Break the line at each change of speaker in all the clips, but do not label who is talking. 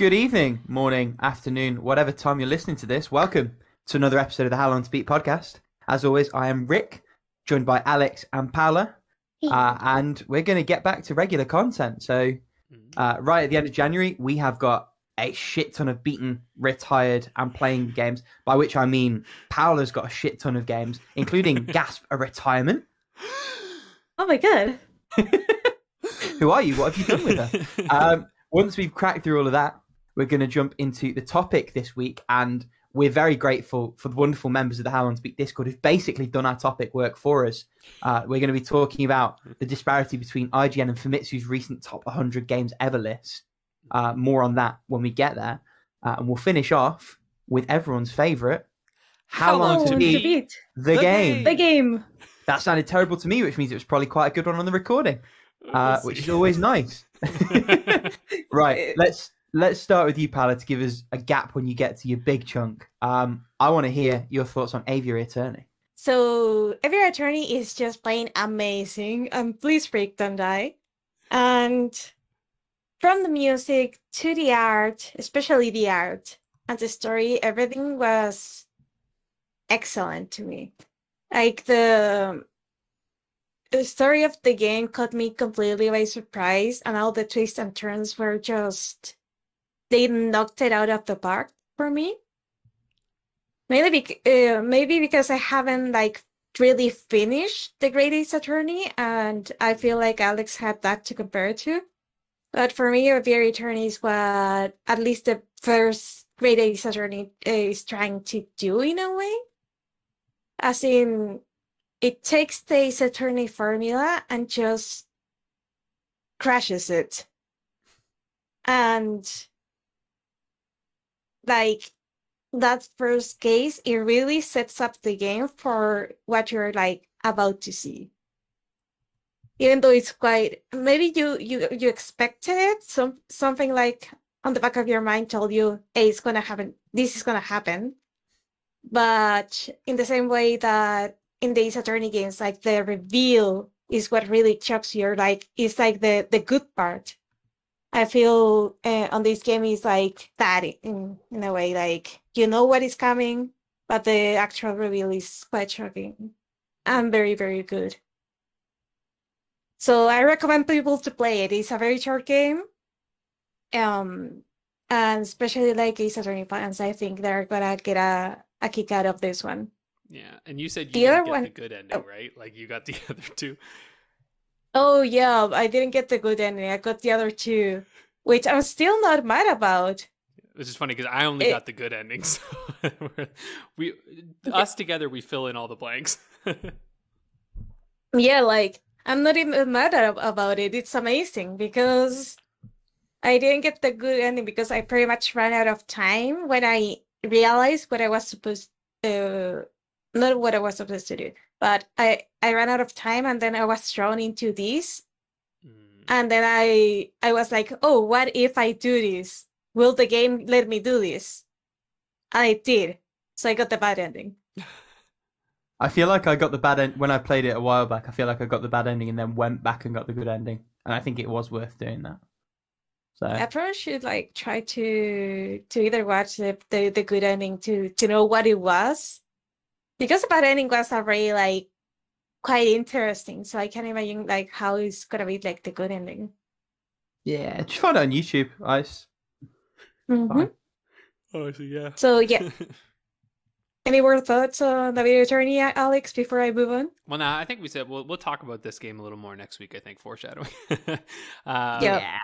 good evening, morning, afternoon, whatever time you're listening to this. Welcome to another episode of the How Long to Beat podcast. As always, I am Rick, joined by Alex and Paula, and we're going to get back to regular content. So right at the end of January, we have got a shit ton of beaten, retired, and playing games, by which I mean Paula's got a shit ton of games, including Gasp, a retirement.
Oh my god.
Who are you? What have you done with her? Once we've cracked through all of that, we're going to jump into the topic this week, and we're very grateful for the wonderful members of the How Long to Beat Discord who've basically done our topic work for us. We're going to be talking about the disparity between IGN and Famitsu's recent top 100 games ever list. More on that when we get there. And we'll finish off with everyone's favourite, How Long to Beat the Game.
The game.
That sounded terrible to me, which means it was probably quite a good one on the recording, which is always nice. Right, let's start with you, Paula, to give us a gap when you get to your big chunk. I want to hear your thoughts on Aviary Attorney.
So, Aviary Attorney is just plain amazing. Please freak, don't die. And from the music to the art, especially the art and the story, everything was excellent to me. Like the story of the game caught me completely by surprise, and all the twists and turns were just, they knocked it out of the park for me. Maybe because I haven't really finished the Great Ace Attorney, and I feel like Alex had that to compare to. But for me, Aviary Attorney is what at least the first Great Ace Attorney is trying to do in a way. As in, it takes the Ace Attorney formula and just crashes it. And that first case, it really sets up the game for what you're about to see. Even though it's quite, maybe you expected it, something like on the back of your mind told you, hey, it's gonna happen, this is gonna happen. But in the same way that in the Ace Attorney games, the reveal is what really shocks you, it's the good part. I feel on this game is that in a way, you know what is coming, but the actual reveal is quite shocking and very, very good. So I recommend people to play it. It's a very short game. And especially Ace Attorney fans, I think they're gonna get a kick out of this one.
Yeah, and you said you didn't get the good ending, right? You got the other two.
Oh yeah, I didn't get the good ending. I got the other two, which I'm still not mad about.
Which is funny because I only got the good ending. So us together, we fill in all the blanks.
Yeah, I'm not even mad about it. It's amazing because I didn't get the good ending because I pretty much ran out of time when I realized what I was supposed to, not what I was supposed to do, but I ran out of time, and then I was thrown into this, and then I was like, oh, what if I do this? Will the game let me do this? And it did, so I got the bad ending.
I feel like I got the bad end when I played it a while back. I feel like I got the bad ending and then went back and got the good ending, and I think it was worth doing that. So
everyone should try to either watch the good ending to know what it was, because the bad ending was already quite interesting. So I can't imagine how it's gonna be the good ending.
Yeah, just find it on YouTube. Fine.
Oh, so yeah.
So yeah. Any more thoughts on the Aviary Attorney, Alex, before I move on?
Well, I think we said we'll talk about this game a little more next week. I think foreshadowing.
Yeah.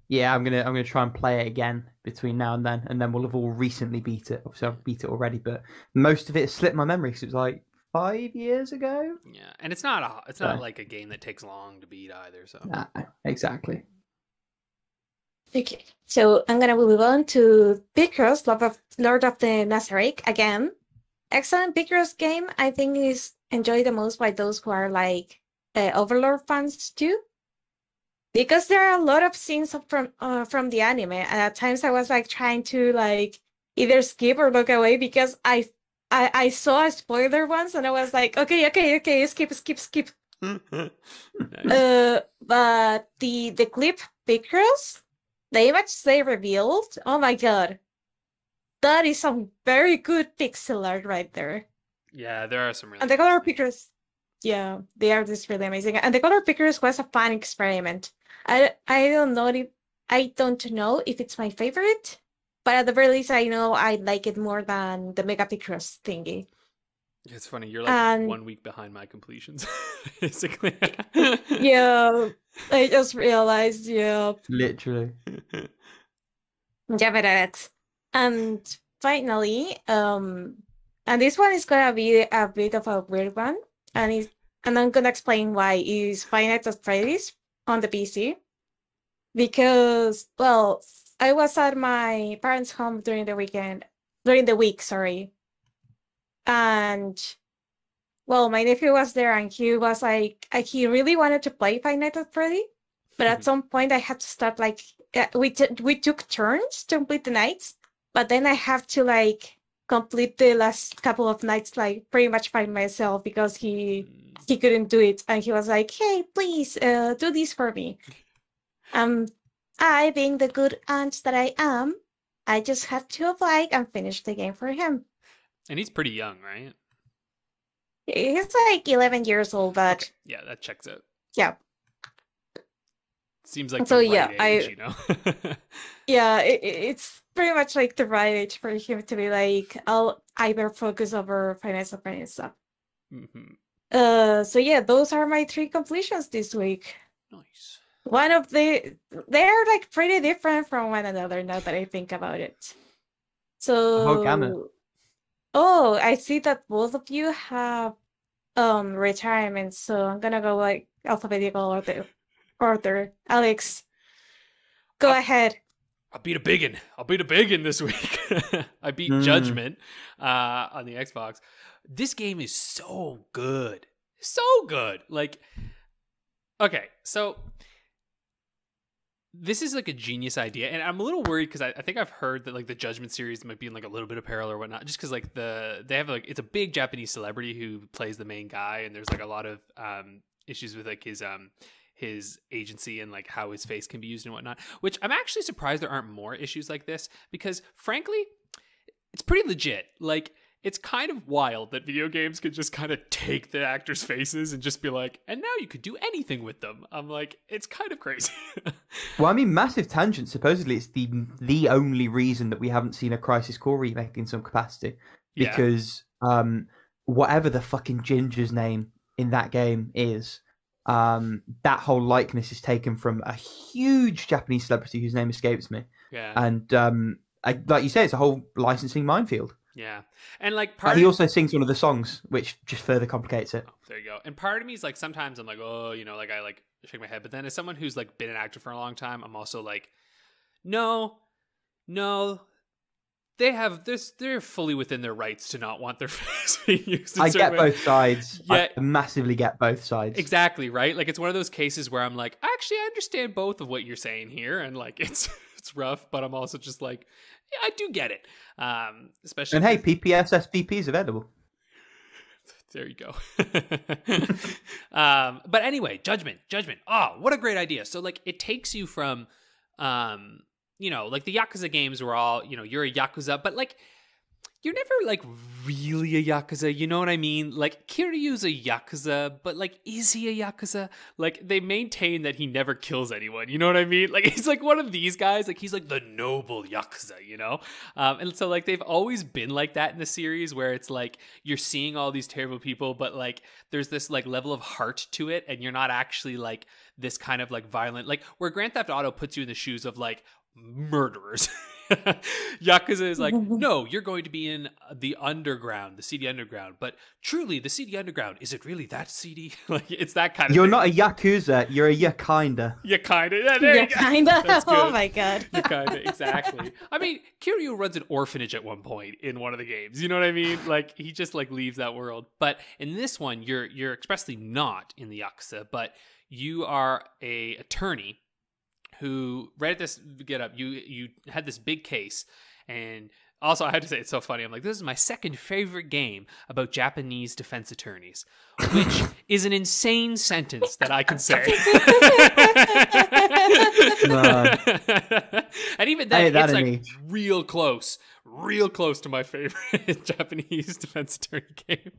Yeah, I'm gonna try and play it again between now and then we'll have all recently beat it. Obviously, I've beat it already, but most of it has slipped my memory because it was 5 years ago.
Yeah, and it's not a game that takes long to beat either. So
exactly.
Okay, so I'm gonna move on to Picross, Lord of the Nazareth again. Excellent Picross game. I think is enjoyed the most by those who are Overlord fans too. Because there are a lot of scenes from the anime, and at times I was trying to either skip or look away because I saw a spoiler once, and I was like, okay, skip.
Nice.
But the clip Picross the image they revealed, oh my god. That is some very good pixel art right there.
Yeah, there are some really
and the color pictures. Yeah, the art is really amazing. And the color pictures was a fun experiment. I don't know if it's my favorite, but at the very least I know I like it more than the mega pictures thingy.
It's funny, you're like 1 week behind my completions, basically.
Yeah, I just realized, yeah.
Literally.
Yeah, but that's... And finally, and this one is gonna be a bit of a weird one, and I'm gonna explain why, is Five Nights at Freddy's on the PC. Because, well, I was at my parents' home during the week, sorry. And, well, my nephew was there, and he was like, he really wanted to play Five Nights at Freddy, but at some point I had to stop, like, we took turns to complete the nights, but then I have to, like, complete the last couple of nights, like, pretty much by myself, because he couldn't do it, and he was like, hey, please, do this for me. I, being the good aunt that I am, I just had to apply and finish the game for him.
And he's pretty young, right?
He's like 11 years old, but...
Okay. Yeah, that checks out.
Yeah.
Seems like
so,
the
yeah,
right age, you know?
Yeah, it's pretty much like the right age for him to be like, I'll either focus over financial planning stuff.
Mm-hmm.
So yeah, those are my 3 completions this week.
Nice.
They're like pretty different from one another now that I think about it. So,
a whole gamut.
Oh, I see that both of you have retirement, so I'm gonna go like alphabetical order. Alex, go ahead.
I'll beat a biggin this week. I beat Judgment on the Xbox. This game is so good. So good. Like, okay, so this is like a genius idea, and I'm a little worried because I think I've heard that like the Judgment series might be in like a little bit of peril or whatnot, just because like they have like, it's a big Japanese celebrity who plays the main guy, and there's like a lot of issues with like his agency and like how his face can be used and whatnot, which I'm actually surprised there aren't more issues like this, because frankly it's pretty legit. Like, it's kind of wild that video games could just kind of take the actors' faces and just be like, and now you could do anything with them. I'm like, it's kind of crazy.
Well, I mean, massive tangent. Supposedly, it's the only reason that we haven't seen a Crisis Core remake in some capacity, because whatever the fucking Ginger's name in that game is, that whole likeness is taken from a huge Japanese celebrity whose name escapes me.
Yeah,
and like you say, it's a whole licensing minefield.
Yeah, and like
he also sings one of the songs, which just further complicates it.
Oh, there you go. And part of me is like, sometimes I'm like, oh, you know, like I like shake my head, but then as someone who's like been an actor for a long time, I'm also like, no, they have this. They're fully within their rights to not want their face being used.
I get both sides.
Yeah,
I massively get both sides.
Exactly, right? Like, it's one of those cases where I'm like, actually, I understand both of what you're saying here, and like it's rough, but I'm also just like, yeah, I do get it. Especially,
and hey, PPS SPP is available.
There you go. But anyway, Judgment. Oh, what a great idea. So like, it takes you from, you know, like the Yakuza games were all, you know, you're a Yakuza, but like, you're never like really a Yakuza, you know what I mean? Like, Kiryu's a Yakuza, but like, is he a Yakuza? Like, they maintain that he never kills anyone, you know what I mean? Like, he's like one of these guys, like he's like the noble Yakuza, you know? And so like, they've always been like that in the series, where it's like, you're seeing all these terrible people, but like, there's this like level of heart to it, and you're not actually like this kind of like violent, like where Grand Theft Auto puts you in the shoes of like murderers. Yakuza is like, no, you're going to be in the underground, the seedy underground. But truly, the seedy underground, is it really that seedy? Like, it's that kind of
You're
thing.
not a Yakuza, you're a Yakinda.
Yakinda. Yeah, there you go.
Yakinda. Oh my god.
Yakinda, exactly. I mean, Kiryu runs an orphanage at one point in one of the games. You know what I mean? Like, he just like leaves that world. But in this one, you're expressly not in the Yakuza, but you are a attorney who right at this get up, you had this big case, and also I had to say it's so funny. I'm like, this is my second favorite game about Japanese defense attorneys, which is an insane sentence that I can say. And even then, it's like real close to my favorite Japanese defense attorney game.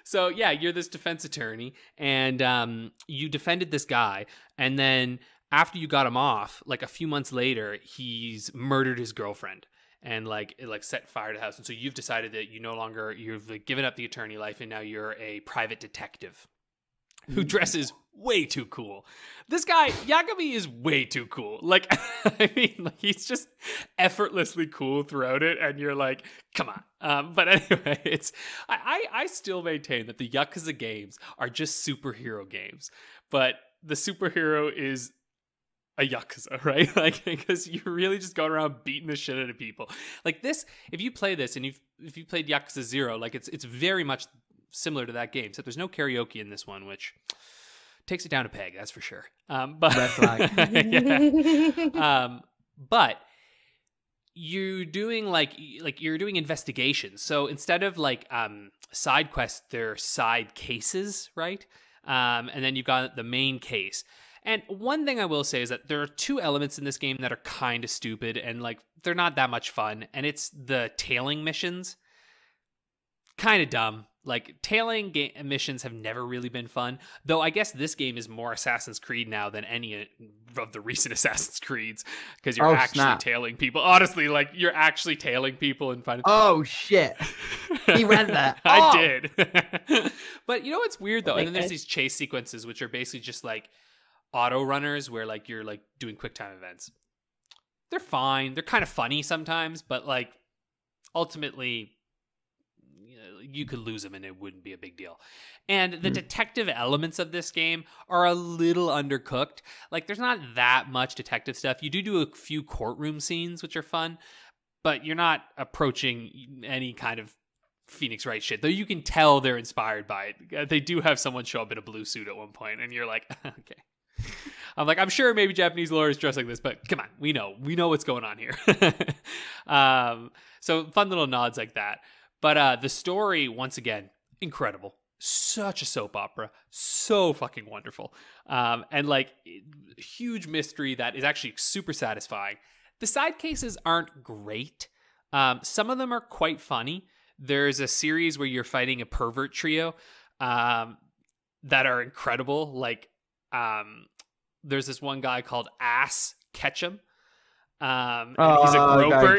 So yeah, you're this defense attorney, and you defended this guy, and then after you got him off, like a few months later, he's murdered his girlfriend. And it set fire to the house. And so you've decided that you've given up the attorney life, and now you're a private detective who dresses way too cool. This guy, Yagami, is way too cool. Like, I mean, like, he's just effortlessly cool throughout it. And you're like, come on. But anyway, I still maintain that the Yakuza games are just superhero games. But the superhero is a Yakuza, right? Like, because you're really just going around beating the shit out of people. Like this, if you play this and if you played Yakuza 0, like it's very much similar to that game, except there's no karaoke in this one, which takes it down a peg, that's for sure. But
red flag.
Yeah. But you're doing you're doing investigations. So instead of side quests, they're side cases, right? And then you've got the main case. And one thing I will say is that there are two elements in this game that are kind of stupid and they're not that much fun. And it's the tailing missions. Kind of dumb. Like, tailing missions have never really been fun. Though I guess this game is more Assassin's Creed now than any of the recent Assassin's Creeds. Because you're actually tailing people. Honestly, you're actually tailing people and finding...
Oh, shit. He read that.
I did. But you know what's weird, though? And then there's these chase sequences, which are basically just auto runners where you're doing quick time events. They're fine. They're kind of funny sometimes, but ultimately you could lose them and it wouldn't be a big deal. And the detective elements of this game are a little undercooked. There's not that much detective stuff. You do a few courtroom scenes, which are fun, but you're not approaching any kind of Phoenix Wright shit, though you can tell they're inspired by it. They do have someone show up in a blue suit at one point, and you're like, okay. I'm sure maybe Japanese lawyers dress like this, but come on, we know what's going on here. So fun little nods like that. But the story, once again, incredible. Such a soap opera. So fucking wonderful. And huge mystery that is actually super satisfying. The side cases aren't great. Some of them are quite funny. There's a series where you're fighting a pervert trio that are incredible. There's this one guy called Ass Ketchum. And he's a groper.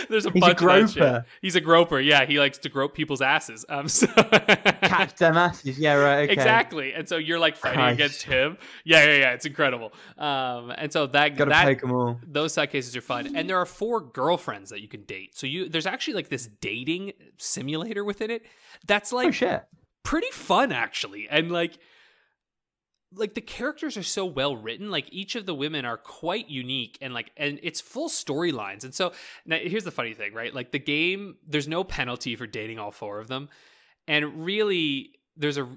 There's a bunch of shit. He's a groper. Yeah, he likes to grope people's asses.
Catch them asses. Yeah, right. Okay.
Exactly. And so you're fighting against him. Yeah. It's incredible. And so gotta take them all. Those side cases are fun. And there are 4 girlfriends that you can date. So there's actually this dating simulator within it. That's pretty fun actually. And the characters are so well written. Each of the women are quite unique and it's full storylines. And so now here's the funny thing, right? The game, there's no penalty for dating all 4 of them. And really there's a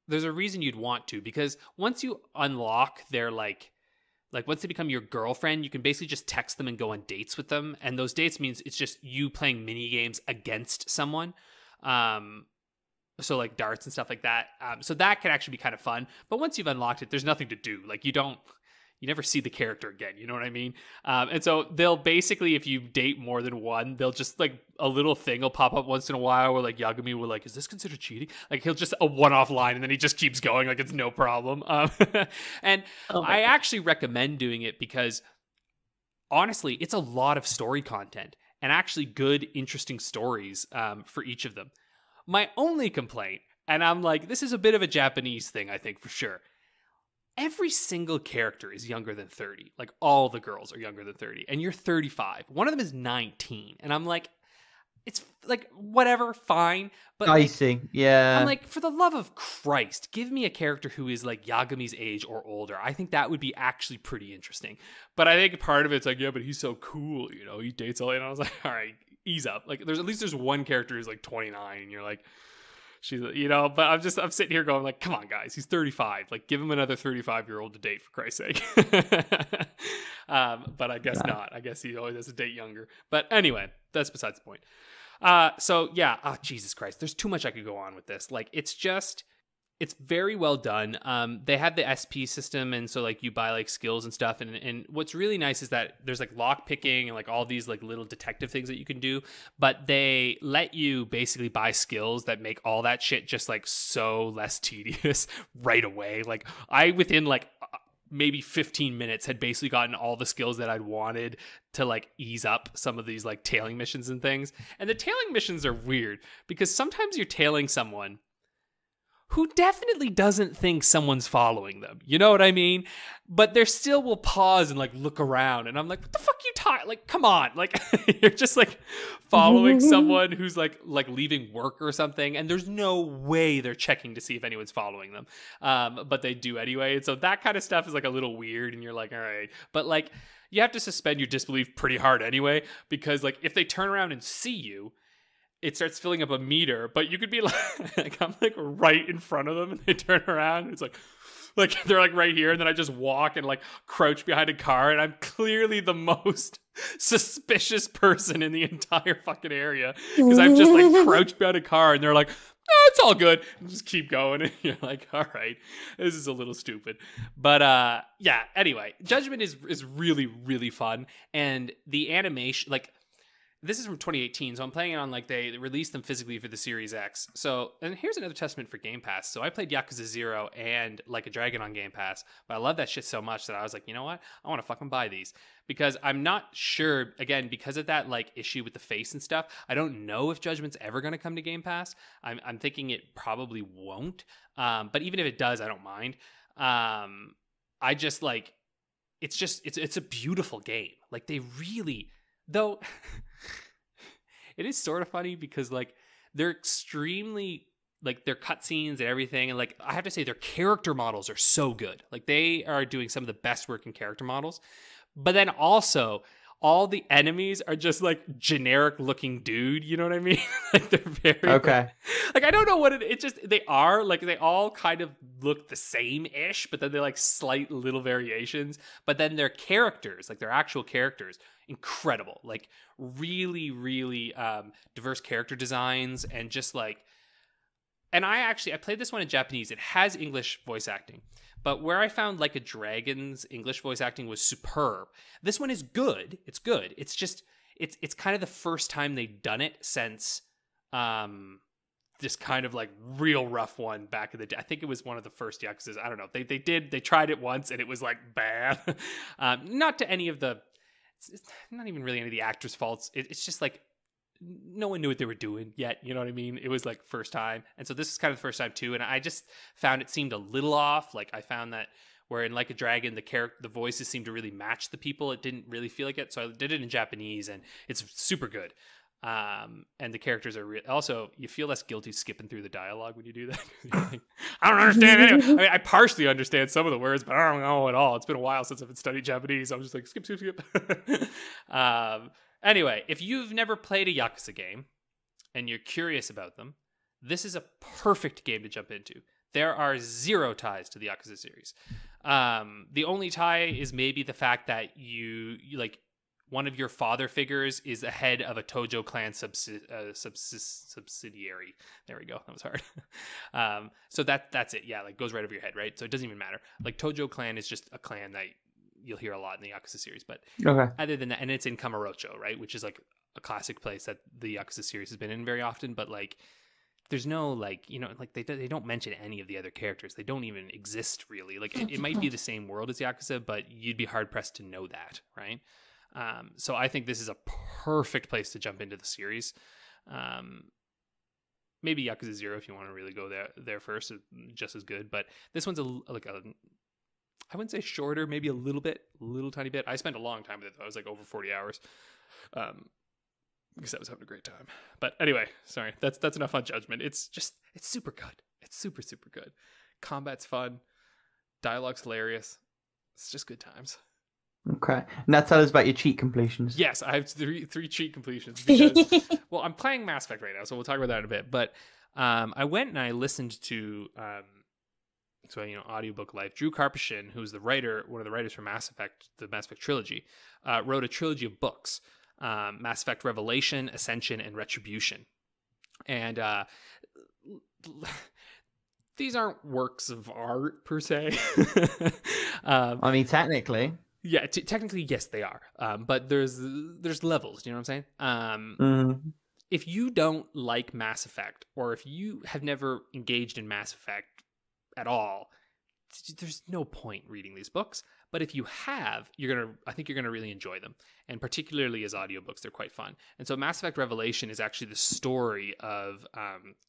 reason you'd want to, because once you unlock their once they become your girlfriend, you can basically just text them and go on dates with them. And those dates means it's just you playing mini games against someone. So darts and stuff like that. So that can actually be kind of fun. But once you've unlocked it, there's nothing to do. You never see the character again. You know what I mean? And so they'll basically, if you date more than one, they'll just a little thing will pop up once in a while where Yagami will is this considered cheating? He'll just a one-off line and then he just keeps going it's no problem. And I actually recommend doing it because honestly, it's a lot of story content and actually good, interesting stories for each of them. My only complaint, and I'm this is a bit of a Japanese thing, I think, for sure. Every single character is younger than 30. All the girls are younger than 30. And you're 35. One of them is 19. And I'm it's whatever, fine. But
icing, yeah.
I'm for the love of Christ, give me a character who is Yagami's age or older. I think that would be actually pretty interesting. But I think part of it's yeah, but he's so cool, he dates all. And I was all right, ease up. There's one character who's 29, and you're She's, you know, but I'm sitting here going like, come on, guys, he's 35. Like, give him another 35-year-old to date, for Christ's sake. But I guess not. I guess he always has to date younger. But anyway, that's besides the point. So yeah, oh, Jesus Christ, there's too much I could go on with this. Like, it's very well done. They have the SP system, and so like you buy like skills and stuff. And what's really nice is that there's like lock picking and like all these like little detective things that you can do, but they let you basically buy skills that make all that shit just like so less tedious right away. Like I within like maybe 15 minutes had basically gotten all the skills that I'd wanted to like ease up some of these like tailing missions and things. And the tailing missions are weird because sometimes you're tailing someone who definitely doesn't think someone's following them. You know what I mean? But they still will pause and like look around. And I'm like, what the fuck you talking? Like, come on. Like, you're just like following someone who's like leaving work or something. And there's no way they're checking to see if anyone's following them. But they do anyway. And so that kind of stuff is like a little weird. And you're like, all right. But like, you have to suspend your disbelief pretty hard anyway. Because like, if they turn around and see you, it starts filling up a meter, but you could be like I'm like right in front of them and they turn around and it's like they're like right here, and then I just walk and like crouch behind a car, and I'm clearly the most suspicious person in the entire fucking area because I'm just like crouched behind a car, and they're like, oh, it's all good, and just keep going, and you're like, all right, this is a little stupid. But yeah, anyway, Judgment is really, really fun, and the animation, like, this is from 2018, so I'm playing it on, like, they released them physically for the Series X. So, and here's another testament for Game Pass. So I played Yakuza 0 and Like a Dragon on Game Pass, but I love that shit so much that I was like, you know what? I want to fucking buy these. Because I'm not sure, again, because of that, like, issue with the face and stuff, I don't know if Judgment's ever going to come to Game Pass. I'm thinking it probably won't. But even if it does, I don't mind. I just, like, it's a beautiful game. Like, they really... Though, it is sort of funny because, like, they're extremely, like, their cutscenes and everything. And, like, I have to say their character models are so good. Like, they are doing some of the best work in character models. But then also, all the enemies are just, like, generic-looking dude. You know what I mean? Like, they're very...
Okay.
Like, I don't know what it just... They are, like, they all kind of look the same-ish, but then they're, like, slight little variations. But then their characters, like, their actual characters... incredible, like really, really diverse character designs, and just like, and I played this one in Japanese. It has English voice acting, but where I found Like a Dragon's English voice acting was superb, this one is good. It's good. It's just it's kind of the first time they've done it since this kind of like real rough one back in the day. I think it was one of the first Yakuza's. I don't know. They tried it once and it was like bad. Not to any of the... It's not even really any of the actors' faults. It's just like no one knew what they were doing yet. You know what I mean? It was like first time. And so this is kind of the first time too. And I just found it seemed a little off. Like I found that where in Like a Dragon, the voices seemed to really match the people. It didn't really feel like it. So I did it in Japanese and it's super good. And the characters are also, you feel less guilty skipping through the dialogue when you do that. Like, I don't understand any. I mean, I partially understand some of the words, but I don't know at all. It's been a while since I've studied Japanese. I'm just like skip. Anyway, if you've never played a Yakuza game and you're curious about them, this is a perfect game to jump into. There are zero ties to the Yakuza series. The only tie is maybe the fact that you like, one of your father figures is the head of a Tojo clan subsidiary. There we go. That was hard. So that's it. Yeah, like goes right over your head, right? So it doesn't even matter. Like Tojo clan is just a clan that you'll hear a lot in the Yakuza series. But other than that, and it's in Kamurocho, right? Which is like a classic place that the Yakuza series has been in very often. But like, there's no like, you know, like they don't mention any of the other characters. They don't even exist really. Like it might be the same world as Yakuza, but you'd be hard pressed to know that, right? So I think this is a perfect place to jump into the series. Maybe Yakuza 0 if you want to really go there first, just as good. But this one's I wouldn't say shorter, maybe a little tiny bit. I spent a long time with it though. I was like over 40 hours. Because I was having a great time. But anyway, sorry, that's enough on Judgment. It's super good. It's super, super good. Combat's fun. Dialogue's hilarious. It's just good times.
Okay. Now tell us about your cheat completions.
Yes, I have three cheat completions because, well, I'm playing Mass Effect right now, so we'll talk about that in a bit. But I went and I listened to audiobook life. Drew Karpyshyn, who's one of the writers for Mass Effect, the Mass Effect trilogy, wrote a trilogy of books, Mass Effect Revelation, Ascension, and Retribution. And these aren't works of art per se.
I mean, technically.
Yeah, technically, yes, they are. But there's levels. Do you know what I'm saying? If you don't like Mass Effect, or if you have never engaged in Mass Effect at all, there's no point reading these books. But if you have, I think you're gonna really enjoy them, and particularly as audiobooks, they're quite fun. And so, Mass Effect Revelation is actually the story of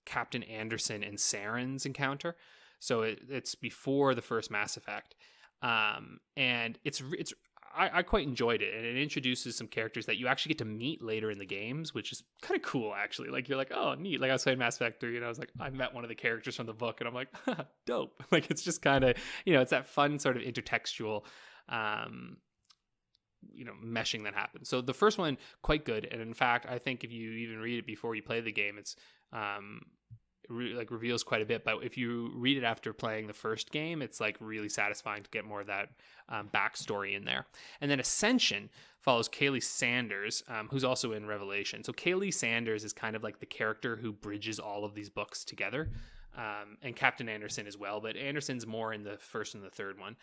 Captain Anderson and Saren's encounter. So it's before the first Mass Effect, and I quite enjoyed it, and it introduces some characters that you actually get to meet later in the games, which is kind of cool, actually. Like, you're like, oh, neat. Like, I was playing Mass Effect 3, and I was like, I met one of the characters from the book, and I'm like, dope. Like, it's just kind of, it's that fun sort of intertextual, meshing that happens. So the first one, quite good. And in fact, I think if you even read it before you play the game, it's reveals quite a bit. But if you read it after playing the first game, it's like really satisfying to get more of that backstory in there. And then Ascension follows Kaylee Sanders, who's also in Revelation. So Kaylee Sanders is kind of like the character who bridges all of these books together, and Captain Anderson as well. But Anderson's more in the first and the third one.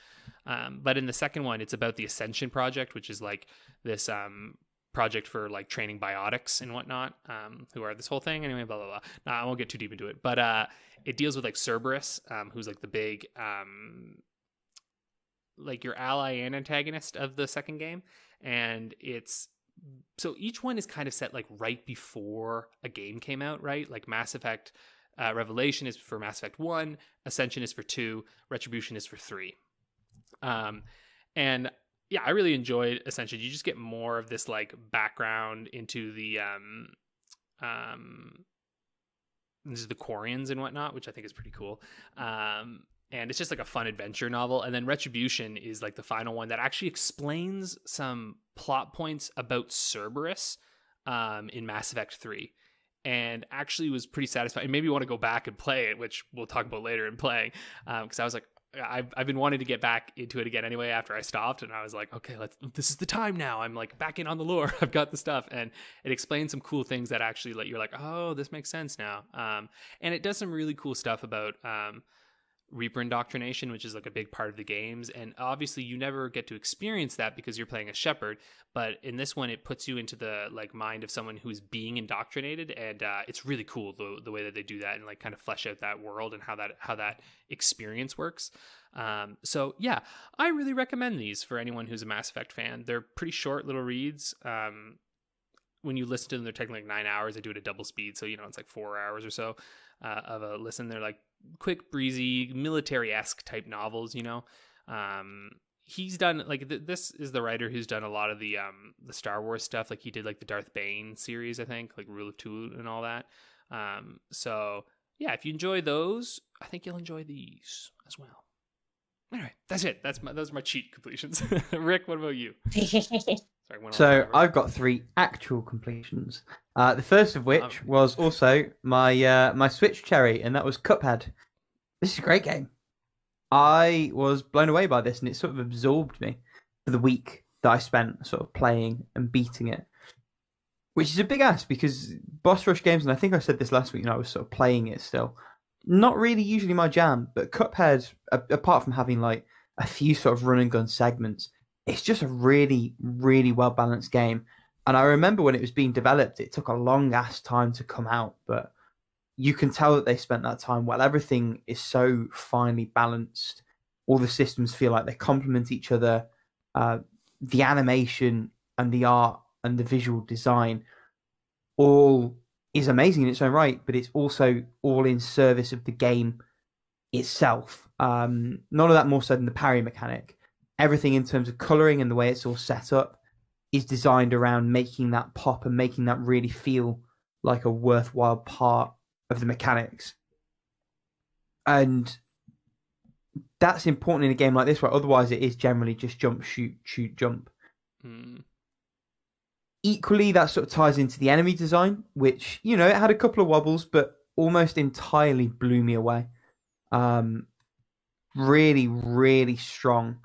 But in the second one, it's about the Ascension project, which is like this project for like training biotics and whatnot, who are this whole thing anyway, blah blah blah. No, I won't get too deep into it, but it deals with like Cerberus, who's like the big like your ally and antagonist of the second game. And it's so each one is kind of set like right before a game came out, right? Like Mass Effect Revelation is for Mass Effect 1, Ascension is for 2, Retribution is for 3. And yeah, I really enjoyed Ascension. You just get more of this like background into the Quarians and whatnot, which I think is pretty cool. And it's just like a fun adventure novel. And then Retribution is like the final one that actually explains some plot points about Cerberus in Mass Effect 3. And actually was pretty satisfying. Maybe you want to go back and play it, which we'll talk about later in playing. Because I was like, I've been wanting to get back into it again anyway after I stopped, and I was like, okay, this is the time now. I'm like back in on the lore. I've got the stuff, and it explains some cool things that actually let you're like, oh, this makes sense now. And it does some really cool stuff about Reaper indoctrination, which is like a big part of the games. And obviously you never get to experience that because you're playing a shepherd, but in this one it puts you into the like mind of someone who's being indoctrinated, and it's really cool the way that they do that and like kind of flesh out that world and how that experience works. So yeah, I really recommend these for anyone who's a Mass Effect fan. They're pretty short little reads. When you listen to them, they're taking like 9 hours. I do it at double speed, so it's like 4 hours or so of a listen. They're like quick, breezy, military-esque type novels. He's done like this is the writer who's done a lot of the Star Wars stuff. Like he did like the Darth Bane series, I think, like Rule of Two and all that. So yeah, if you enjoy those, I think you'll enjoy these as well. Anyway, that's it. Those are my cheat completions. Rick, what about you? Sorry,
so I've got 3 actual completions. The first of which was also my Switch cherry, and that was Cuphead. This is a great game. I was blown away by this, and it sort of absorbed me for the week that I spent sort of playing and beating it, which is a big ask because boss rush games, and I think I said this last week, I was sort of playing it still. Not really usually my jam, but Cuphead, apart from having like a few sort of run and gun segments, it's just a really, really well balanced game. And I remember when it was being developed, it took a long ass time to come out, but you can tell that they spent that time well. Everything is so finely balanced. All the systems feel like they complement each other. The animation and the art and the visual design all is amazing in its own right, but it's also all in service of the game itself. None of that more so than the parry mechanic. Everything in terms of colouring and the way it's all set up is designed around making that pop and making that really feel like a worthwhile part of the mechanics. And that's important in a game like this, where otherwise it is generally just jump, shoot, shoot, jump. Equally, that sort of ties into the enemy design, which, it had a couple of wobbles, but almost entirely blew me away. Really, really strong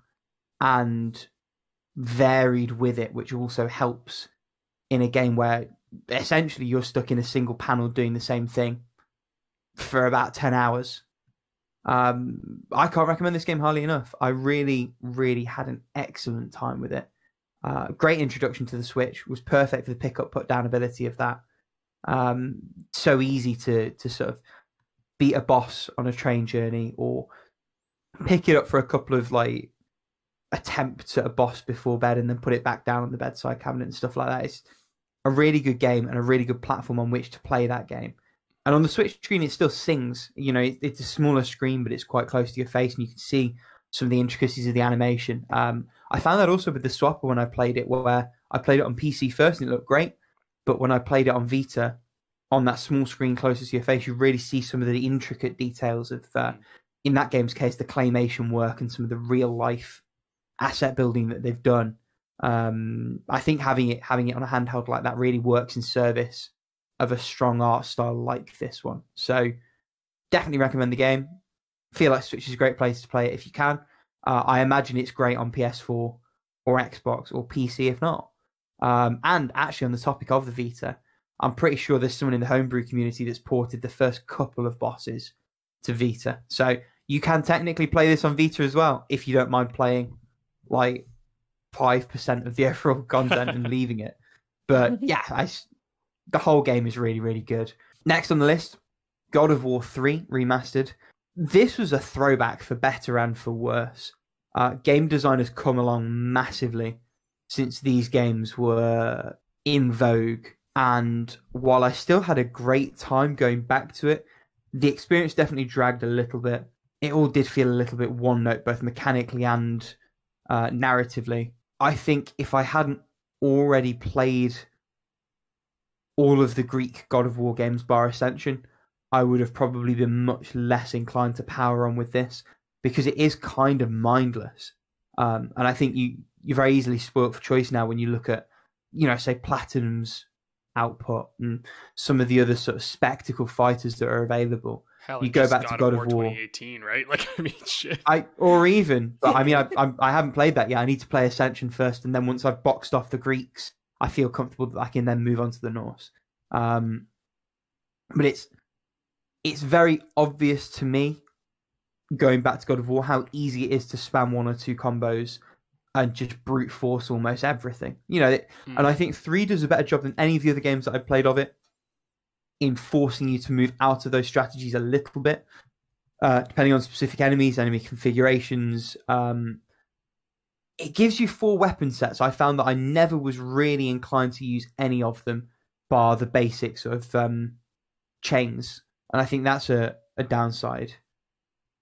and varied with it, which also helps in a game where essentially you're stuck in a single panel doing the same thing for about 10 hours. I can't recommend this game highly enough. I really, really had an excellent time with it. Great introduction to the Switch. Was perfect for the pick up, put down ability of that. So easy to sort of beat a boss on a train journey or pick it up for a couple of like attempts at a boss before bed and then put it back down on the bedside cabinet and stuff like that. It's a really good game and a really good platform on which to play that game. And on the Switch screen, it still sings. You know, it's a smaller screen, but it's quite close to your face, and you can see some of the intricacies of the animation. I found that also with the Swapper when I played it, where I played it on PC first and it looked great, but when I played it on Vita, on that small screen closest to your face, you really see some of the intricate details of, in that game's case, the claymation work and some of the real life asset building that they've done. I think having it on a handheld like that really works in service of a strong art style like this one. So definitely recommend the game. Feel like Switch is a great place to play it if you can. I imagine it's great on PS4 or Xbox or PC if not. And actually on the topic of the Vita, I'm pretty sure there's someone in the homebrew community that's ported the first couple of bosses to Vita. So you can technically play this on Vita as well if you don't mind playing like 5% of the overall content and leaving it. But yeah, the whole game is really, really good. Next on the list, God of War 3 Remastered. This was a throwback for better and for worse. Game design has come along massively since these games were in vogue. And while I still had a great time going back to it, the experience definitely dragged a little bit. It all did feel a little bit one note, both mechanically and narratively. I think if I hadn't already played all of the Greek God of War games bar Ascension, I would have probably been much less inclined to power on with this because it is kind of mindless. And I think you're very easily spoilt for choice now when you look at, you know, say Platinum's output and some of the other sort of spectacle fighters that are available.
Hell,
you go back to God of War
2018, right? Like, I mean, shit.
I haven't played that yet. I need to play Ascension first, and then once I've boxed off the Greeks, I feel comfortable that I can then move on to the Norse. But it's very obvious to me, going back to God of War, how easy it is to spam one or two combos and just brute force almost everything. You know, and I think 3 does a better job than any of the other games that I've played of it in forcing you to move out of those strategies a little bit, depending on specific enemies, enemy configurations. It gives you 4 weapon sets. I found that I never was really inclined to use any of them, bar the basics of chains. And I think that's a downside.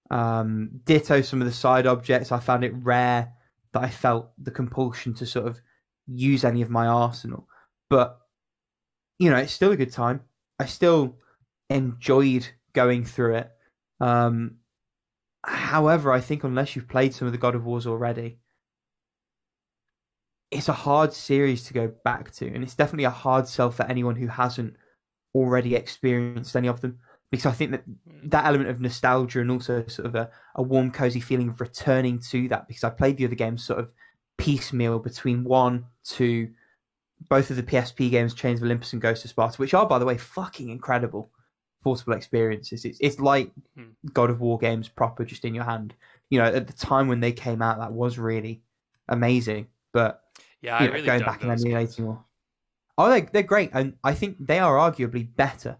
Ditto some of the side objects. I found it rare that I felt the compulsion to sort of use any of my arsenal. But, you know, it's still a good time. I still enjoyed going through it. However, I think unless you've played some of the God of Wars already, it's a hard series to go back to. And it's definitely a hard sell for anyone who hasn't already experienced any of them. Because I think that element of nostalgia and also sort of a warm, cozy feeling of returning to that, because I played the other games sort of piecemeal between 1, 2, both of the PSP games, Chains of Olympus and Ghost of Sparta, which are, by the way, fucking incredible portable experiences. It's like God of War games proper, just in your hand. You know, at the time when they came out, that was really amazing. But
yeah, I really
going back and emulating more. Oh, they're great, and I think they are arguably better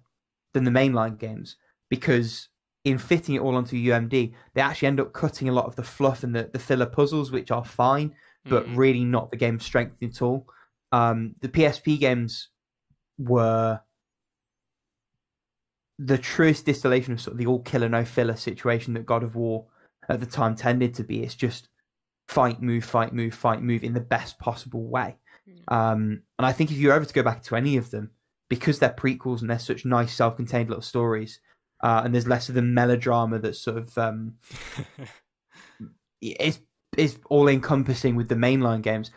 than the mainline games, because in fitting it all onto UMD, they actually end up cutting a lot of the fluff and the filler puzzles, which are fine, but really not the game's strength at all. The PSP games were the truest distillation of sort of the all killer no filler situation that God of War at the time tended to be. It's just fight, move, fight, move, fight, move in the best possible way. And I think if you're ever to go back to any of them, because they're prequels and they're such nice self-contained little stories, and there's less of the melodrama that's sort of is all encompassing with the mainline games,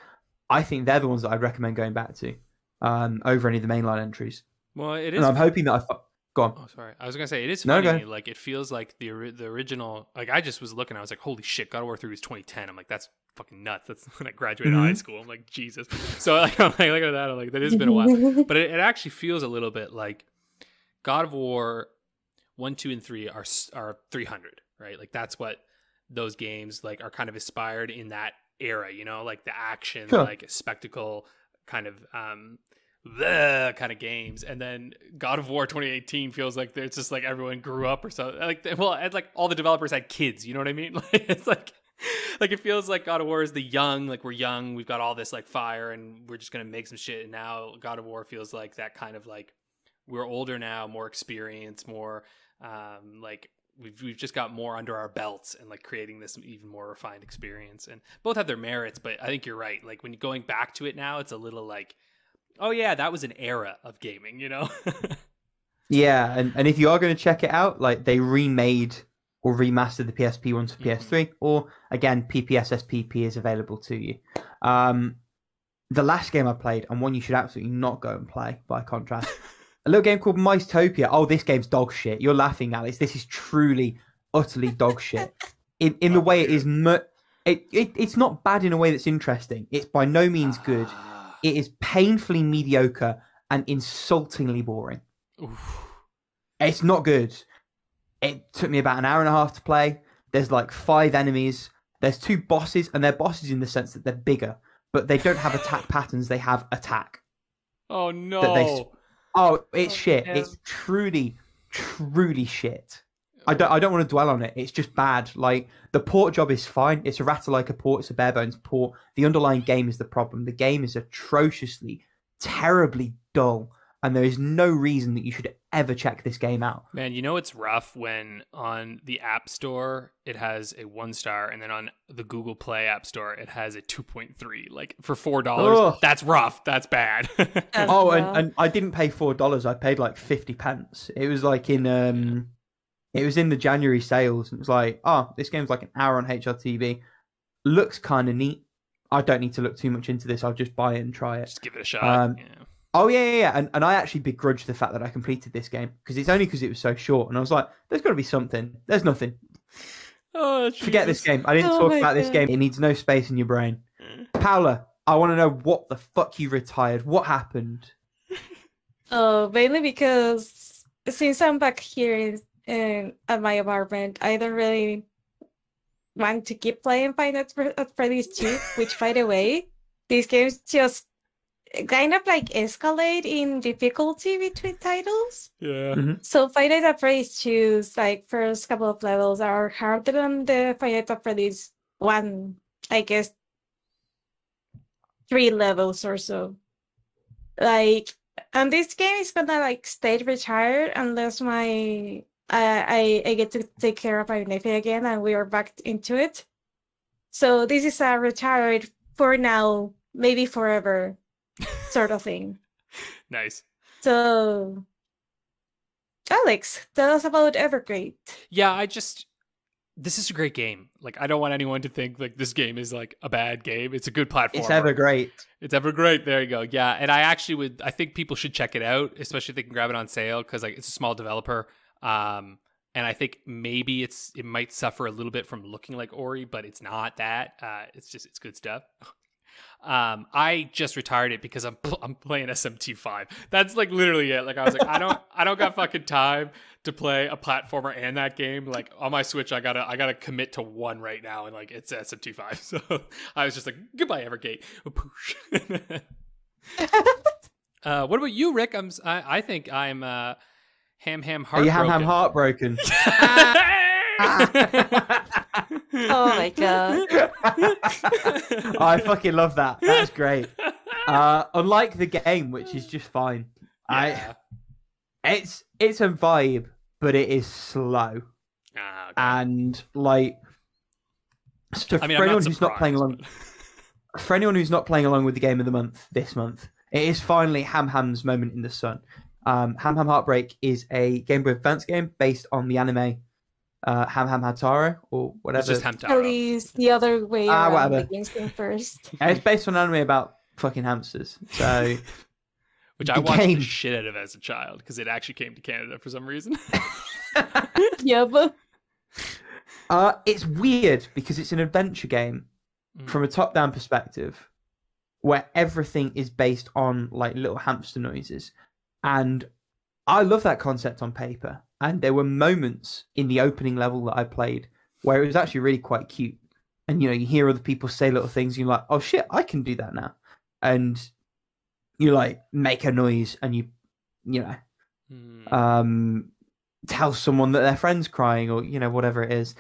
I think they're the ones that I'd recommend going back to over any of the mainline entries.
Well, it is.
And I'm hoping that Go on.
Oh, sorry. I was gonna say it is
No,
funny.
go.
Like it feels like the original. Like I just was looking. I was like, holy shit! God of War 3 was 2010. I'm like, that's fucking nuts. That's when I graduated high school. I'm like, Jesus. So like, I'm like, look at that. I'm like, that has been a while. But it actually feels a little bit like God of War 1, 2, and 3 are 300, right? Like that's what those games like are kind of inspired in that era. You know, like the action,
Sure.
like spectacle kind of the kind of games. And then God of War 2018 feels like it's just like everyone grew up or something. Like, well, it's like all the developers had kids. You know what I mean? Like it's like it feels like God of War is the young. Like we're young, we've got all this like fire, and we're just gonna make some shit. And now God of War feels like that kind of like we're older now, more experience, more like we've just got more under our belts and like creating this even more refined experience. And both have their merits, but I think you're right. Like when you're going back to it now, it's a little like, oh yeah, that was an era of gaming, you know?
Yeah, and if you are going to check it out, like they remade or remastered the PSP ones for PS3, or again, PPSSPP is available to you. The last game I played, and one you should absolutely not go and play, by contrast, a little game called Mice-topia. Oh, this game's dog shit. You're laughing, Alex. This is truly, utterly dog shit. In the way it is, it's not bad in a way that's interesting. It's by no means good. It is painfully mediocre and insultingly boring.
Oof.
It's not good. It took me about an hour and a half to play. There's like 5 enemies. There's 2 bosses, and they're bosses in the sense that they're bigger, but they don't have attack patterns. They have attack.
Oh no!
It's shit.
No.
It's truly, truly shit. I don't want to dwell on it. It's just bad. Like the port job is fine. It's a Ratalaika port. It's a bare bones port. The underlying game is the problem. The game is atrociously, terribly dull, and there is no reason that you should ever check this game out.
Man, you know it's rough when on the App Store it has a 1-star, and then on the Google Play App Store it has a 2.3. Like for $4,
Ugh.
that's rough. That's bad.
And I didn't pay $4. I paid like 50 pence. It was like in it was in the January sales, and it was like, oh, this game's like an hour on HLTB. Looks kind of neat. I don't need to look too much into this. I'll just buy it and try it.
Just give it a shot. Yeah.
Oh, yeah. And I actually begrudged the fact that I completed this game, because it's only because it was so short. And I was like, there's got to be something. There's nothing.
Oh,
Forget this game. I didn't talk about this game. It needs no space in your brain. Paula, I want to know what the fuck you retired. What happened?
Oh, mainly because since I'm back here at my apartment, I don't really want to keep playing Five Nights at Freddy's 2, which, by the way, these games just kind of like escalate in difficulty between titles.
Yeah.
Mm-hmm.
So Five Nights at Freddy's 2's like first couple of levels are harder than the Five Nights at Freddy's 1, I guess 3 levels or so. Like, and this game is gonna like stay retired unless I get to take care of my nephew again and we are back into it. So this is a retired for now, maybe forever sort of thing.
Nice.
So, Alex, tell us about Evergate.
Yeah, this is a great game. Like, I don't want anyone to think like this game is like a bad game. It's a good platform.
It's Evergate.
It's Evergate. There you go. Yeah, and I think people should check it out, especially if they can grab it on sale, because like it's a small developer. And I think maybe it might suffer a little bit from looking like Ori, but it's not that. It's good stuff. I just retired it because I'm playing SMT5. That's like literally it. Like I was like, I don't got fucking time to play a platformer and that game. Like on my Switch, I gotta commit to one right now, and like it's SMT5. So I was just like, goodbye Evergate. What about you, Rick? I think I'm Ham Heartbroken.
Are you Ham Heartbroken?
Oh my god.
I fucking love that. That's great. Unlike the game, which is just fine.
Yeah.
It's a vibe, but it is slow.
Okay.
And like, so
I mean,
for
I'm
anyone
not
who's not playing along,
but...
for anyone who's not playing along with the game of the month this month, it is finally Ham's moment in the sun. Ham Heartbreak is a Game Boy Advance game based on the anime Ham Hataro or whatever.
It's just
At
Hamtaro.
least the other way around.
whatever.
The games came first.
And it's based on an anime about fucking hamsters. So
which I watched the shit out of as a child because it actually came to Canada for some reason.
Yeah, but
it's weird because it's an adventure game from a top-down perspective where everything is based on like little hamster noises. And I love that concept on paper. And there were moments in the opening level that I played where it was actually really quite cute. And, you know, you hear other people say little things, and you're like, oh shit, I can do that now. And you like make a noise and you know, tell someone that their friend's crying or, you know, whatever it is.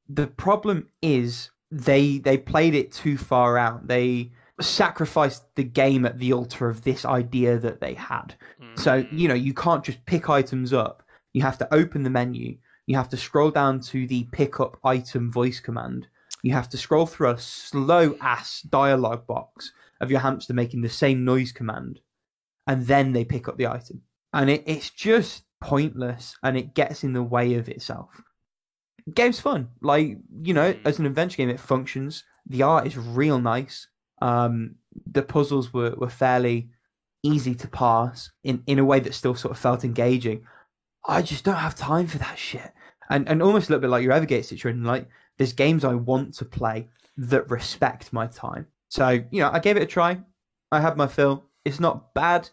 The problem is they played it too far out. They sacrificed the game at the altar of this idea that they had. So, you know, you can't just pick items up. You have to open the menu. You have to scroll down to the pick up item voice command. You have to scroll through a slow ass dialogue box of your hamster making the same noise command. And then they pick up the item. And it's just pointless, and it gets in the way of itself. The game's fun. Like, you know, as an adventure game, it functions. The art is real nice. The puzzles were fairly easy to pass in a way that still sort of felt engaging. I just don't have time for that shit. And almost a little bit like your Evergate situation, like there's games I want to play that respect my time. So, you know, I gave it a try. I had my fill. It's not bad.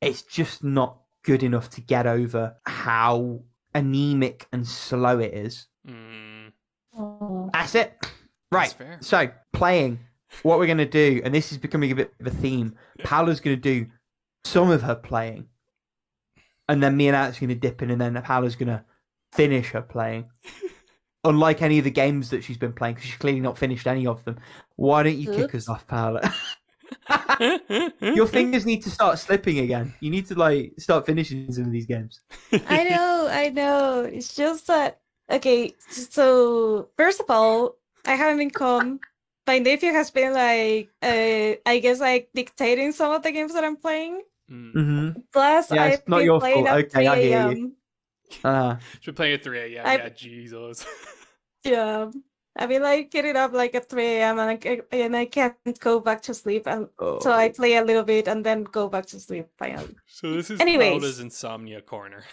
It's just not good enough to get over how anemic and slow it is. That's it. Right.
That's
so, playing. What we're going to do, and this is becoming a bit of a theme, Paula's going to do some of her playing. And then me and Alex are going to dip in, and then Paula's going to finish her playing. Unlike any of the games that she's been playing, because she's clearly not finished any of them. Why don't you kick us off, Paula? Your fingers need to start slipping again. You need to like start finishing some of these games.
I know. It's just that. Okay, so first of all, I haven't been calm. My nephew has been like, I guess like dictating some of the games that I'm playing.
Mm-hmm.
Plus,
yeah,
I've
not
been
your
playing
fault.
at
Okay,
3
I hear
a.m.
you.
She's been playing at 3 a.m. Yeah, Jesus.
Yeah. I've been like getting up like at 3 a.m. and I can't go back to sleep, and so I play a little bit and then go back to sleep finally.
So this is
Anyways.
Paula's insomnia corner.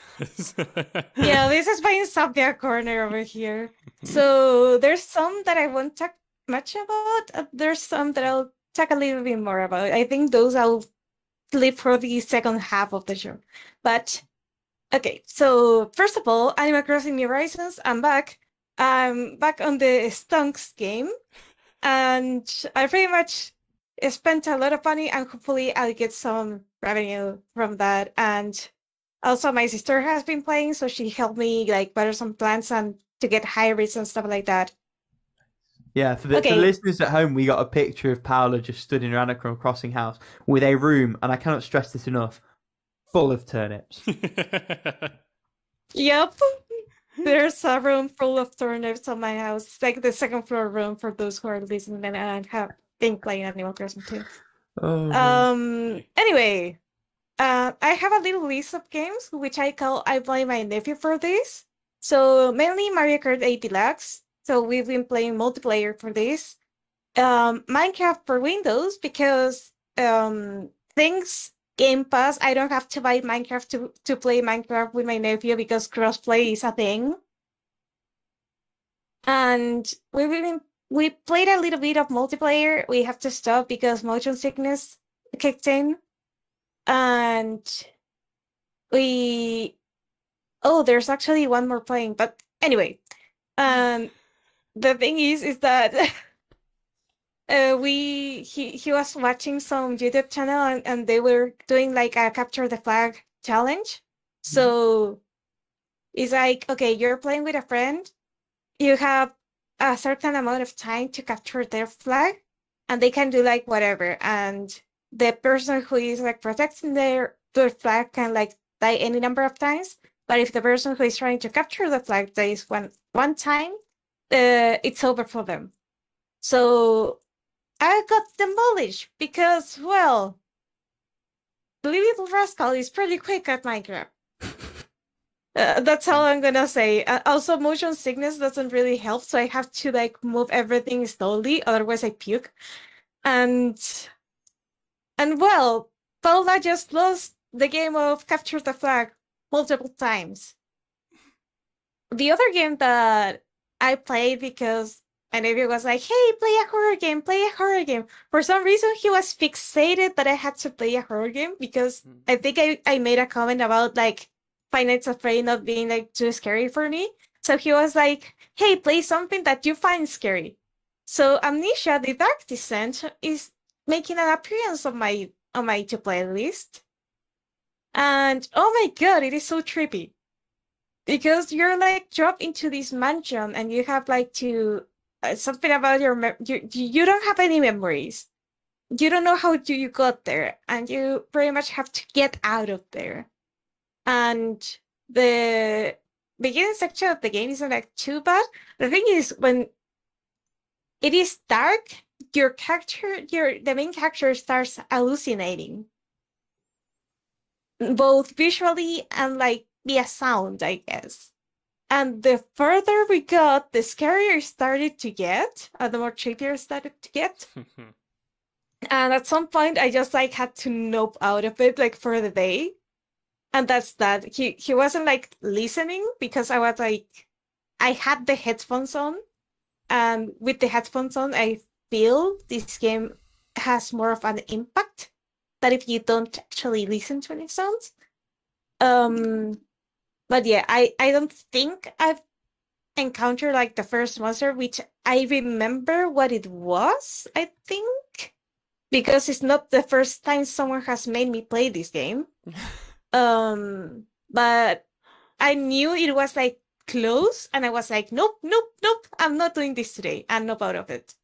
Yeah, this is my insomnia corner over here. So there's some that I won't talk much about. There's some that I'll talk a little bit more about. I think those I'll leave for the second half of the show. But okay, so first of all, Animal Crossing New Horizons, I'm back. I'm back on the Stunks game, and I pretty much spent a lot of money, and hopefully I'll get some revenue from that. And also my sister has been playing, so she helped me like water some plants and to get hybrids and stuff like that.
Yeah, for the listeners at home, we got a picture of Paula just stood in her Animal Crossing house with a room, and I cannot stress this enough, full of turnips.
Yep. There's a room full of turnips on my house. It's like the second floor room for those who are listening and have been playing Animal Crossing too. Anyway, I have a little list of games which I blame my nephew for this. So mainly Mario Kart 8 Deluxe. So we've been playing multiplayer for this. Minecraft for Windows because things Game Pass, I don't have to buy Minecraft to play Minecraft with my nephew because crossplay is a thing. And we played a little bit of multiplayer. We have to stop because motion sickness kicked in. And there's actually one more playing, but anyway. The thing is that he was watching some YouTube channel and they were doing like a capture the flag challenge. So it's like, okay, you're playing with a friend, you have a certain amount of time to capture their flag, and they can do like whatever. And the person who is like protecting their flag can like die any number of times. But if the person who is trying to capture the flag dies one time, it's over for them. So I got demolished because, well, the little rascal is pretty quick at Minecraft. That's all I'm gonna say. Also, motion sickness doesn't really help, so I have to like move everything slowly, otherwise I puke. And well, Paula just lost the game of capture the flag multiple times. The other game that I played because my nephew was like, hey, play a horror game, play a horror game. For some reason, he was fixated that I had to play a horror game because I think I made a comment about like Five Nights at Freddy not being like too scary for me. So he was like, hey, play something that you find scary. So Amnesia, The Dark Descent, is making an appearance on my to play list. And oh my god, it is so trippy. Because you're like dropped into this mansion and you have like to something about you don't have any memories. You don't know how you got there, and you pretty much have to get out of there. And the beginning section of the game isn't like too bad. The thing is, when it is dark, the main character starts hallucinating, both visually and like via sound, I guess. And the further we got, the scarier it started to get, and the more trippier it started to get. And at some point, I just like had to nope out of it, like for the day. And that's that. He wasn't like listening because I was like, I had the headphones on, and with the headphones on, I feel this game has more of an impact than if you don't actually listen to any sounds. But yeah, I don't think I've encountered like the first monster, which I remember what it was, I think, because it's not the first time someone has made me play this game. But I knew it was like close, and I was like, nope, I'm not doing this today. I'm not out of it.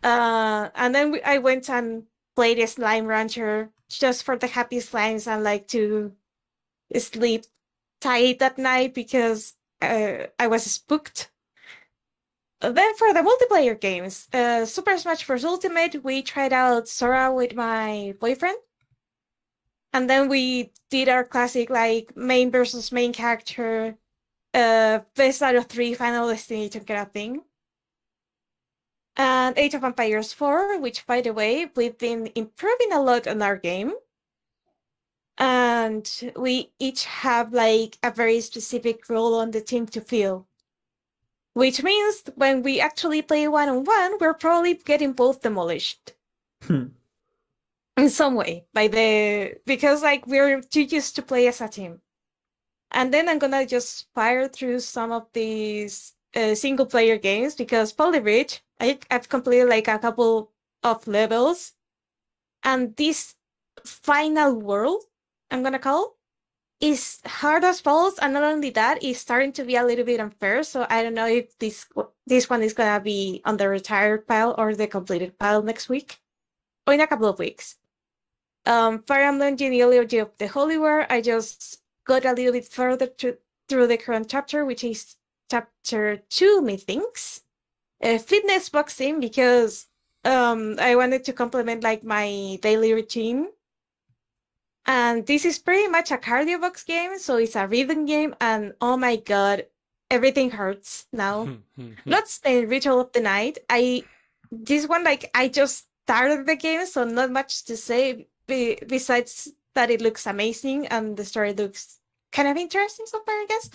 And then I went and played a Slime Rancher just for the happy slimes and like to sleep tight at night because I was spooked. Then for the multiplayer games, Super Smash Bros. Ultimate, we tried out Sora with my boyfriend. And then we did our classic like main versus main character, best out of 3 final destination kind of thing. And Age of Empires 4, which by the way, we've been improving a lot on our game. And we each have like a very specific role on the team to fill. Which means when we actually play one-on-one, we're probably getting both demolished. In some way, because like we're too used to play as a team. And then I'm gonna just fire through some of these single player games because Polybridge, I've completed like a couple of levels. And this final world, I'm gonna call, is hard as balls, and not only that, it's starting to be a little bit unfair. So I don't know if this one is gonna be on the retired pile or the completed pile next week, or in a couple of weeks. Fire Emblem Genealogy of the Holy War, I just got a little bit further through the current chapter, which is chapter 2, methinks. Fitness boxing, because I wanted to complement like my daily routine. And this is pretty much a cardio box game, so it's a rhythm game, and oh my god, everything hurts now. Bloodstained Ritual of the Night. This one, like, I just started the game, so not much to say besides that it looks amazing and the story looks kind of interesting so far, I guess.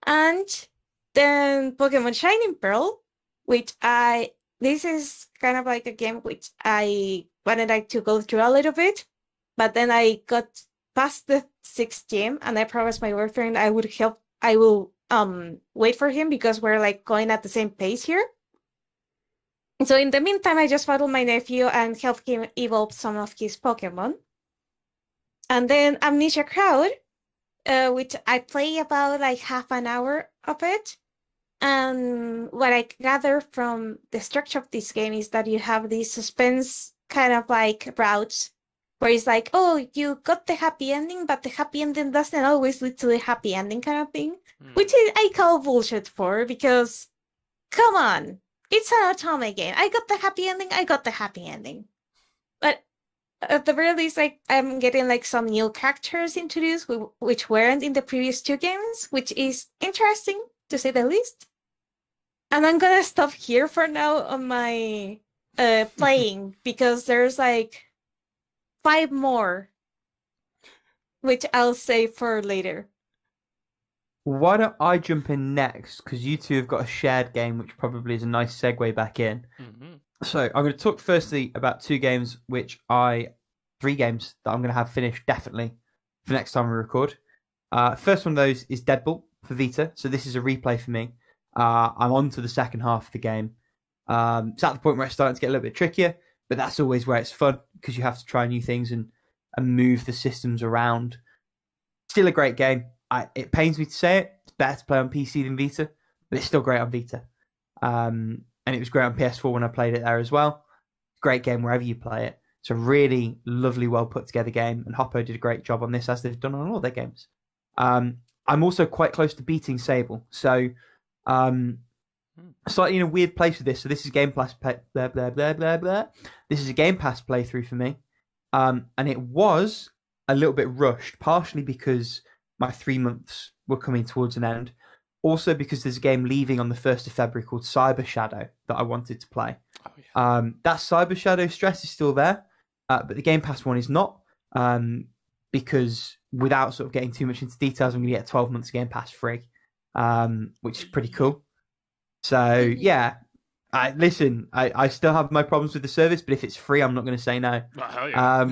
And then Pokemon Shining Pearl, which this is kind of like a game which I wanted like to go through a little bit. But then I got past the 6th gym, and I promised my boyfriend I will wait for him because we're like going at the same pace here. So in the meantime, I just battled my nephew and helped him evolve some of his Pokemon. And then Amnesia Crowd, which I play about like half an hour of it. And what I gather from the structure of this game is that you have these suspense kind of like routes where it's like, oh, you got the happy ending, but the happy ending doesn't always lead to the happy ending kind of thing. Which I call bullshit for, because, come on, it's an Otome game. I got the happy ending. But at the very least, like, I'm getting like some new characters introduced, which weren't in the previous 2 games, which is interesting, to say the least. And I'm gonna stop here for now on my playing, because there's like 5 more which I'll save for later.
Why don't I jump in next? Because you two have got a shared game, which probably is a nice segue back in.
Mm-hmm.
So I'm going to talk firstly about three games that I'm going to have finished definitely for next time we record. First one of those is Deadbolt for Vita. So this is a replay for me. I'm on to the second half of the game. It's at the point where it's starting to get a little bit trickier, but that's always where it's fun because you have to try new things and move the systems around. Still a great game. It pains me to say it. It's better to play on PC than Vita, but it's still great on Vita. And it was great on PS4 when I played it there as well. Great game wherever you play it. It's a really lovely, well put together game, and Hoppo did a great job on this, as they've done on all their games. I'm also quite close to beating Saber, so slightly in a weird place with this. So this is Game Pass blah blah blah blah blah. This is a Game Pass playthrough for me, and it was a little bit rushed, partially because my 3 months were coming towards an end. Also because there's a game leaving on the 1st of February called Cyber Shadow that I wanted to play.
Oh, yeah.
That Cyber Shadow stress is still there, but the Game Pass one is not, because without sort of getting too much into details, I'm going to get 12 months of Game Pass free, which is pretty cool. So, yeah, I still have my problems with the service, but if it's free, I'm not going to say no.
Oh, hell yeah.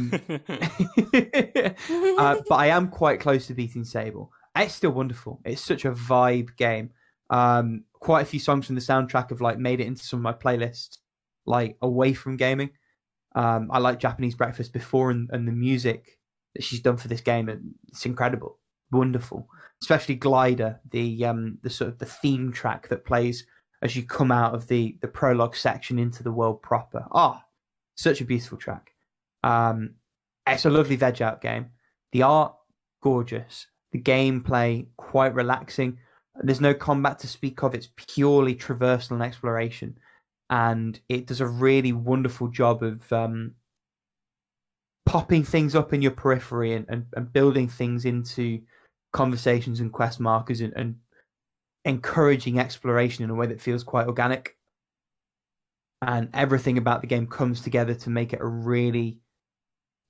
But I am quite close to beating Sable. It's still wonderful. It's such a vibe game. Quite a few songs from the soundtrack have like made it into some of my playlists, like away from gaming. I like Japanese Breakfast before, and the music that she's done for this game, it's incredible, wonderful. Especially Glider, the sort of the theme track that plays as you come out of the prologue section into the world proper. Such a beautiful track. It's a lovely veg out game. The art, gorgeous. The gameplay, quite relaxing. There's no combat to speak of. It's purely traversal and exploration. And it does a really wonderful job of popping things up in your periphery and building things into conversations and quest markers and encouraging exploration in a way that feels quite organic. And everything about the game comes together to make it a really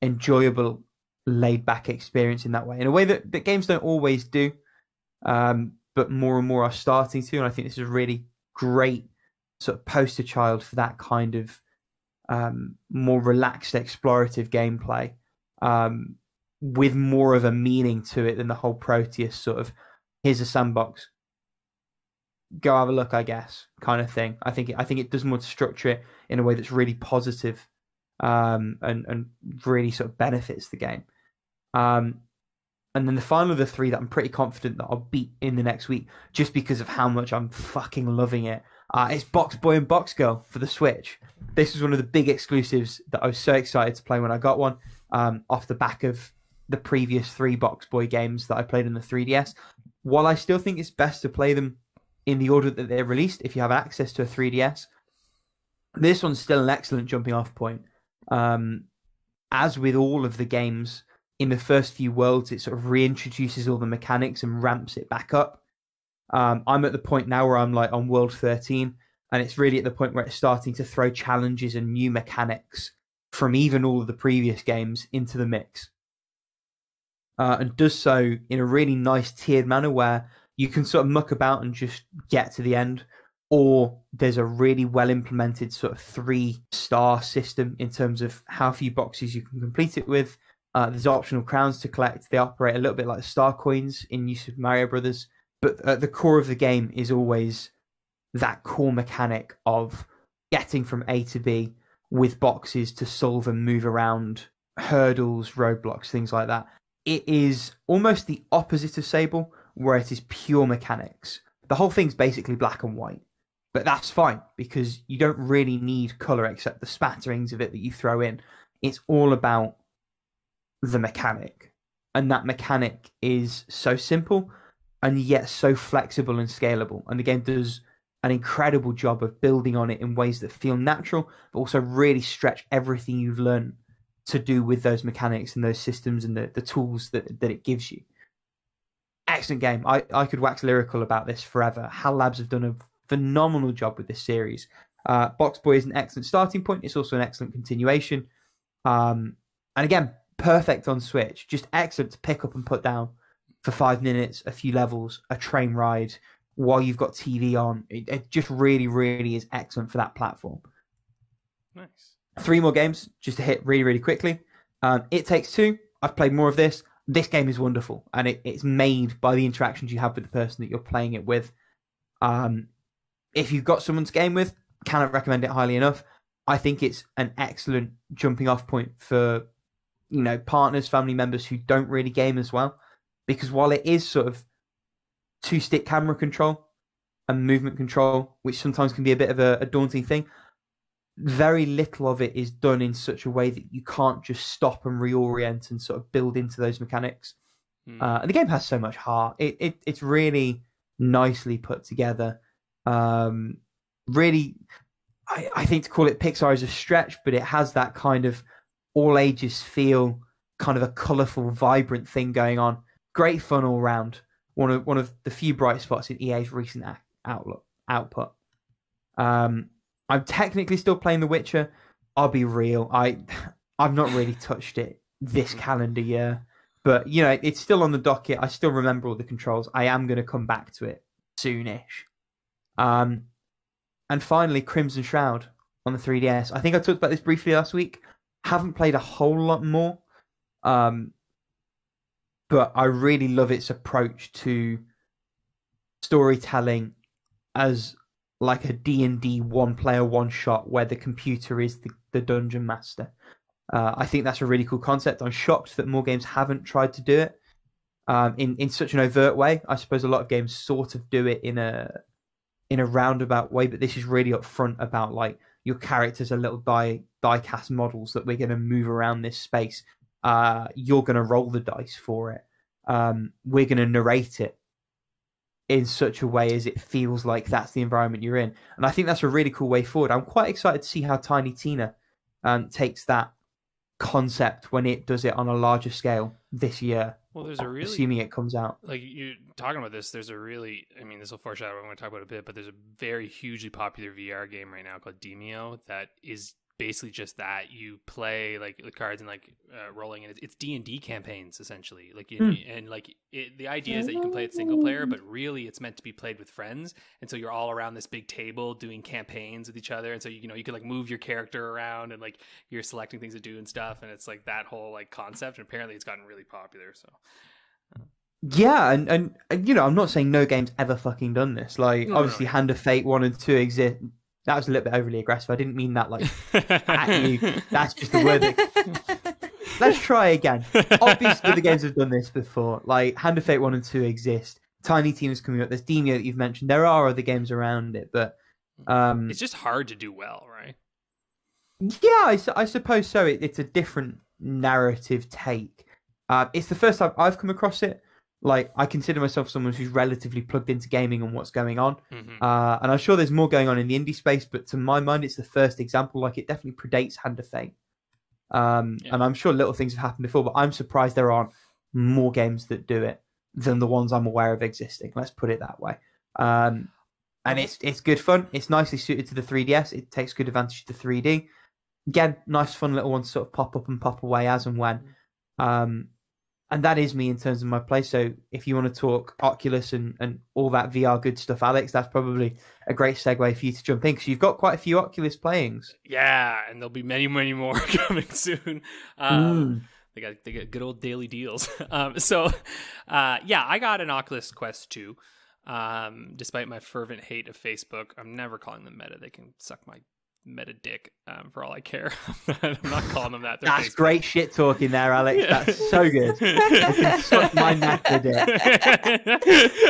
enjoyable, laid-back experience in that way, in a way that games don't always do, but more and more are starting to. And I think this is a really great sort of poster child for that kind of more relaxed, explorative gameplay, with more of a meaning to it than the whole Proteus sort of, here's a sandbox, go have a look, I guess, kind of thing. I think it does more to structure it in a way that's really positive, and really sort of benefits the game. And then the final of the three that I'm pretty confident that I'll beat in the next week, just because of how much I'm fucking loving it, it's Box Boy and Box Girl for the Switch. This was one of the big exclusives that I was so excited to play when I got one, off the back of the previous 3 Box Boy games that I played on the 3DS. While I still think it's best to play them in the order that they're released, if you have access to a 3DS, this one's still an excellent jumping off point. As with all of the games, in the first few worlds, it sort of reintroduces all the mechanics and ramps it back up. I'm at the point now where I'm like on world 13, and it's really at the point where it's starting to throw challenges and new mechanics from even all of the previous games into the mix. And does so in a really nice tiered manner where you can sort of muck about and just get to the end, or there's a really well implemented sort of 3-star system in terms of how few boxes you can complete it with. There's optional crowns to collect. They operate a little bit like star coins in New Super Mario Brothers, but at the core of the game is always that core mechanic of getting from A to B with boxes to solve and move around hurdles, roadblocks, things like that. It is almost the opposite of Sable, where it is pure mechanics. The whole thing's basically black and white, but that's fine because you don't really need color except the spatterings of it that you throw in. It's all about the mechanic, and that mechanic is so simple and yet so flexible and scalable, and the game does an incredible job of building on it in ways that feel natural but also really stretch everything you've learned to do with those mechanics and those systems and the tools that it gives you. Excellent game. I could wax lyrical about this forever. HAL Labs have done a phenomenal job with this series. Box Boy is an excellent starting point. It's also an excellent continuation, and again, perfect on Switch. Just excellent to pick up and put down for 5 minutes, a few levels, a train ride while you've got TV on. It just really, really is excellent for that platform.
Nice.
3 more games just to hit really, really quickly. It Takes Two. I've played more of this. This game is wonderful, and it's made by the interactions you have with the person that you're playing it with. If you've got someone to game with, cannot recommend it highly enough. I think it's an excellent jumping off point for, you know, partners, family members who don't really game as well. Because while it is sort of 2-stick camera control and movement control, which sometimes can be a bit of a daunting thing, very little of it is done in such a way that you can't just stop and reorient and sort of build into those mechanics. And the game has so much heart. It's really nicely put together. Really, I think to call it Pixar is a stretch, but it has that kind of all ages feel, kind of a colourful, vibrant thing going on. Great fun all round. One of the few bright spots in EA's recent output. I'm technically still playing The Witcher. I'll be real. I've not really touched it this calendar year, but you know, it's still on the docket. I still remember all the controls. I am going to come back to it soonish. And finally, Crimson Shroud on the 3DS. I think I talked about this briefly last week. Haven't played a whole lot more. But I really love its approach to storytelling as like a D&D one-player one-shot where the computer is the dungeon master. I think that's a really cool concept. I'm shocked that more games haven't tried to do it in such an overt way. I suppose a lot of games sort of do it in a roundabout way, but this is really upfront about like your characters are little die-cast models that we're going to move around this space. You're going to roll the dice for it. We're going to narrate it in such a way as it feels like that's the environment you're in. And I think that's a really cool way forward. I'm quite excited to see how Tiny Tina takes that concept when it does it on a larger scale this year.
Well, there's a really...
assuming it comes out.
Like, you're talking about this, there's a really... I mean, this will foreshadow what I'm going to talk about a bit, but there's a very hugely popular VR game right now called Demio that is basically just that. You play like the cards and like rolling, and it's D&D campaigns essentially. Like and like the idea is that you can play it single player, but really it's meant to be played with friends. And so you're all around this big table doing campaigns with each other. And so you know you can like move your character around and like you're selecting things to do and stuff. And it's like that whole like concept. And apparently it's gotten really popular. So.
Yeah, and you know, I'm not saying no game's ever fucking done this. Like obviously, Hand of Fate 1 and 2 exist. That was a little bit overly aggressive. I didn't mean that like at you. That's just the word. Let's try again. Obviously, the games have done this before. Like Hand of Fate 1 and 2 exist. Tiny Tina's coming up. There's Demio that you've mentioned. There are other games around it, but
it's just hard to do well, right?
Yeah, I suppose so. It's a different narrative take. It's the first time I've come across it. Like, I consider myself someone who's relatively plugged into gaming and what's going on. And I'm sure there's more going on in the indie space, but to my mind, it's the first example. Like, it definitely predates Hand of Fate. And I'm sure little things have happened before, but I'm surprised there aren't more games that do it than the ones I'm aware of existing. Let's put it that way. And it's good fun. It's nicely suited to the 3DS. It takes good advantage of the 3D. Again, nice fun little ones sort of pop up and pop away as and when. And that is me in terms of my play. So if you want to talk Oculus and all that VR good stuff, Alex, that's probably a great segue for you to jump in because you've got quite a few Oculus playings.
Yeah, and there'll be many, many more coming soon. They got good old daily deals. I got an Oculus Quest 2. Despite my fervent hate of Facebook, I'm never calling them Meta. They can suck my Meta dick for all I care. I'm not calling them that.
That's great shit talking there, Alex. Yeah. That's so good. Suck my Meta dick.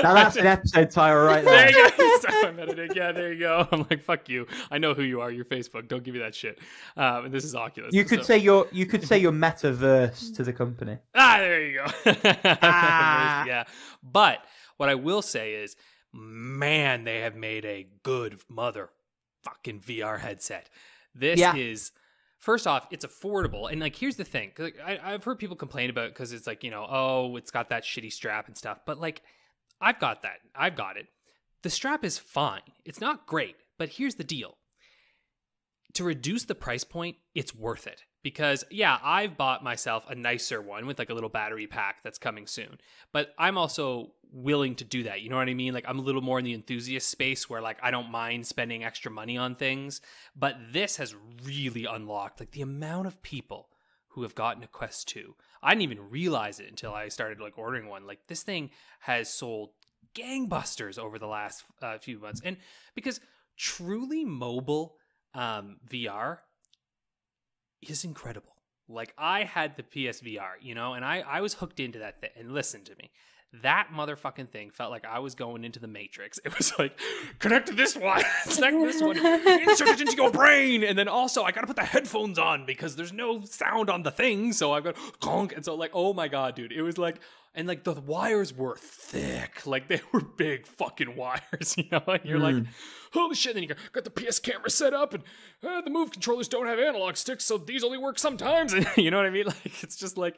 Now that's an episode title right there.
There you go. Suck my Meta dick. Yeah, there you go. I'm like, fuck you. I know who you are. You're Facebook. Don't give me that shit. And this is Oculus.
You could say your metaverse to the company.
There you go. Yeah. But what I will say is, man, they have made a good fucking VR headset. This is, first off, it's affordable, and like here's the thing, like, I've heard people complain about it because it's like, you know, oh, it's got that shitty strap and stuff, but like I've got it. The strap is fine. It's not great, but here's the deal. To reduce the price point, it's worth it because yeah, I've bought myself a nicer one with like a little battery pack that's coming soon, but I'm also willing to do that. You know what I mean? Like I'm a little more in the enthusiast space where like I don't mind spending extra money on things, but this has really unlocked like the amount of people who have gotten a Quest 2. I didn't even realize it until I started like ordering one. Like this thing has sold gangbusters over the last few months. And because truly mobile VR is incredible. Like I had the PSVR, you know, and I was hooked into that thing. And listen to me, that motherfucking thing felt like I was going into the Matrix. It was like, connect to this one, connect this one, insert it into your brain. And then also I got to put the headphones on because there's no sound on the thing. So I've got conk. And so like, oh my God, dude, it was like, and like the wires were thick, like they were big fucking wires, you know, and you're like, holy shit. And then you got the PS camera set up and the Move controllers don't have analog sticks. So these only work sometimes. And you know what I mean? Like, it's just like,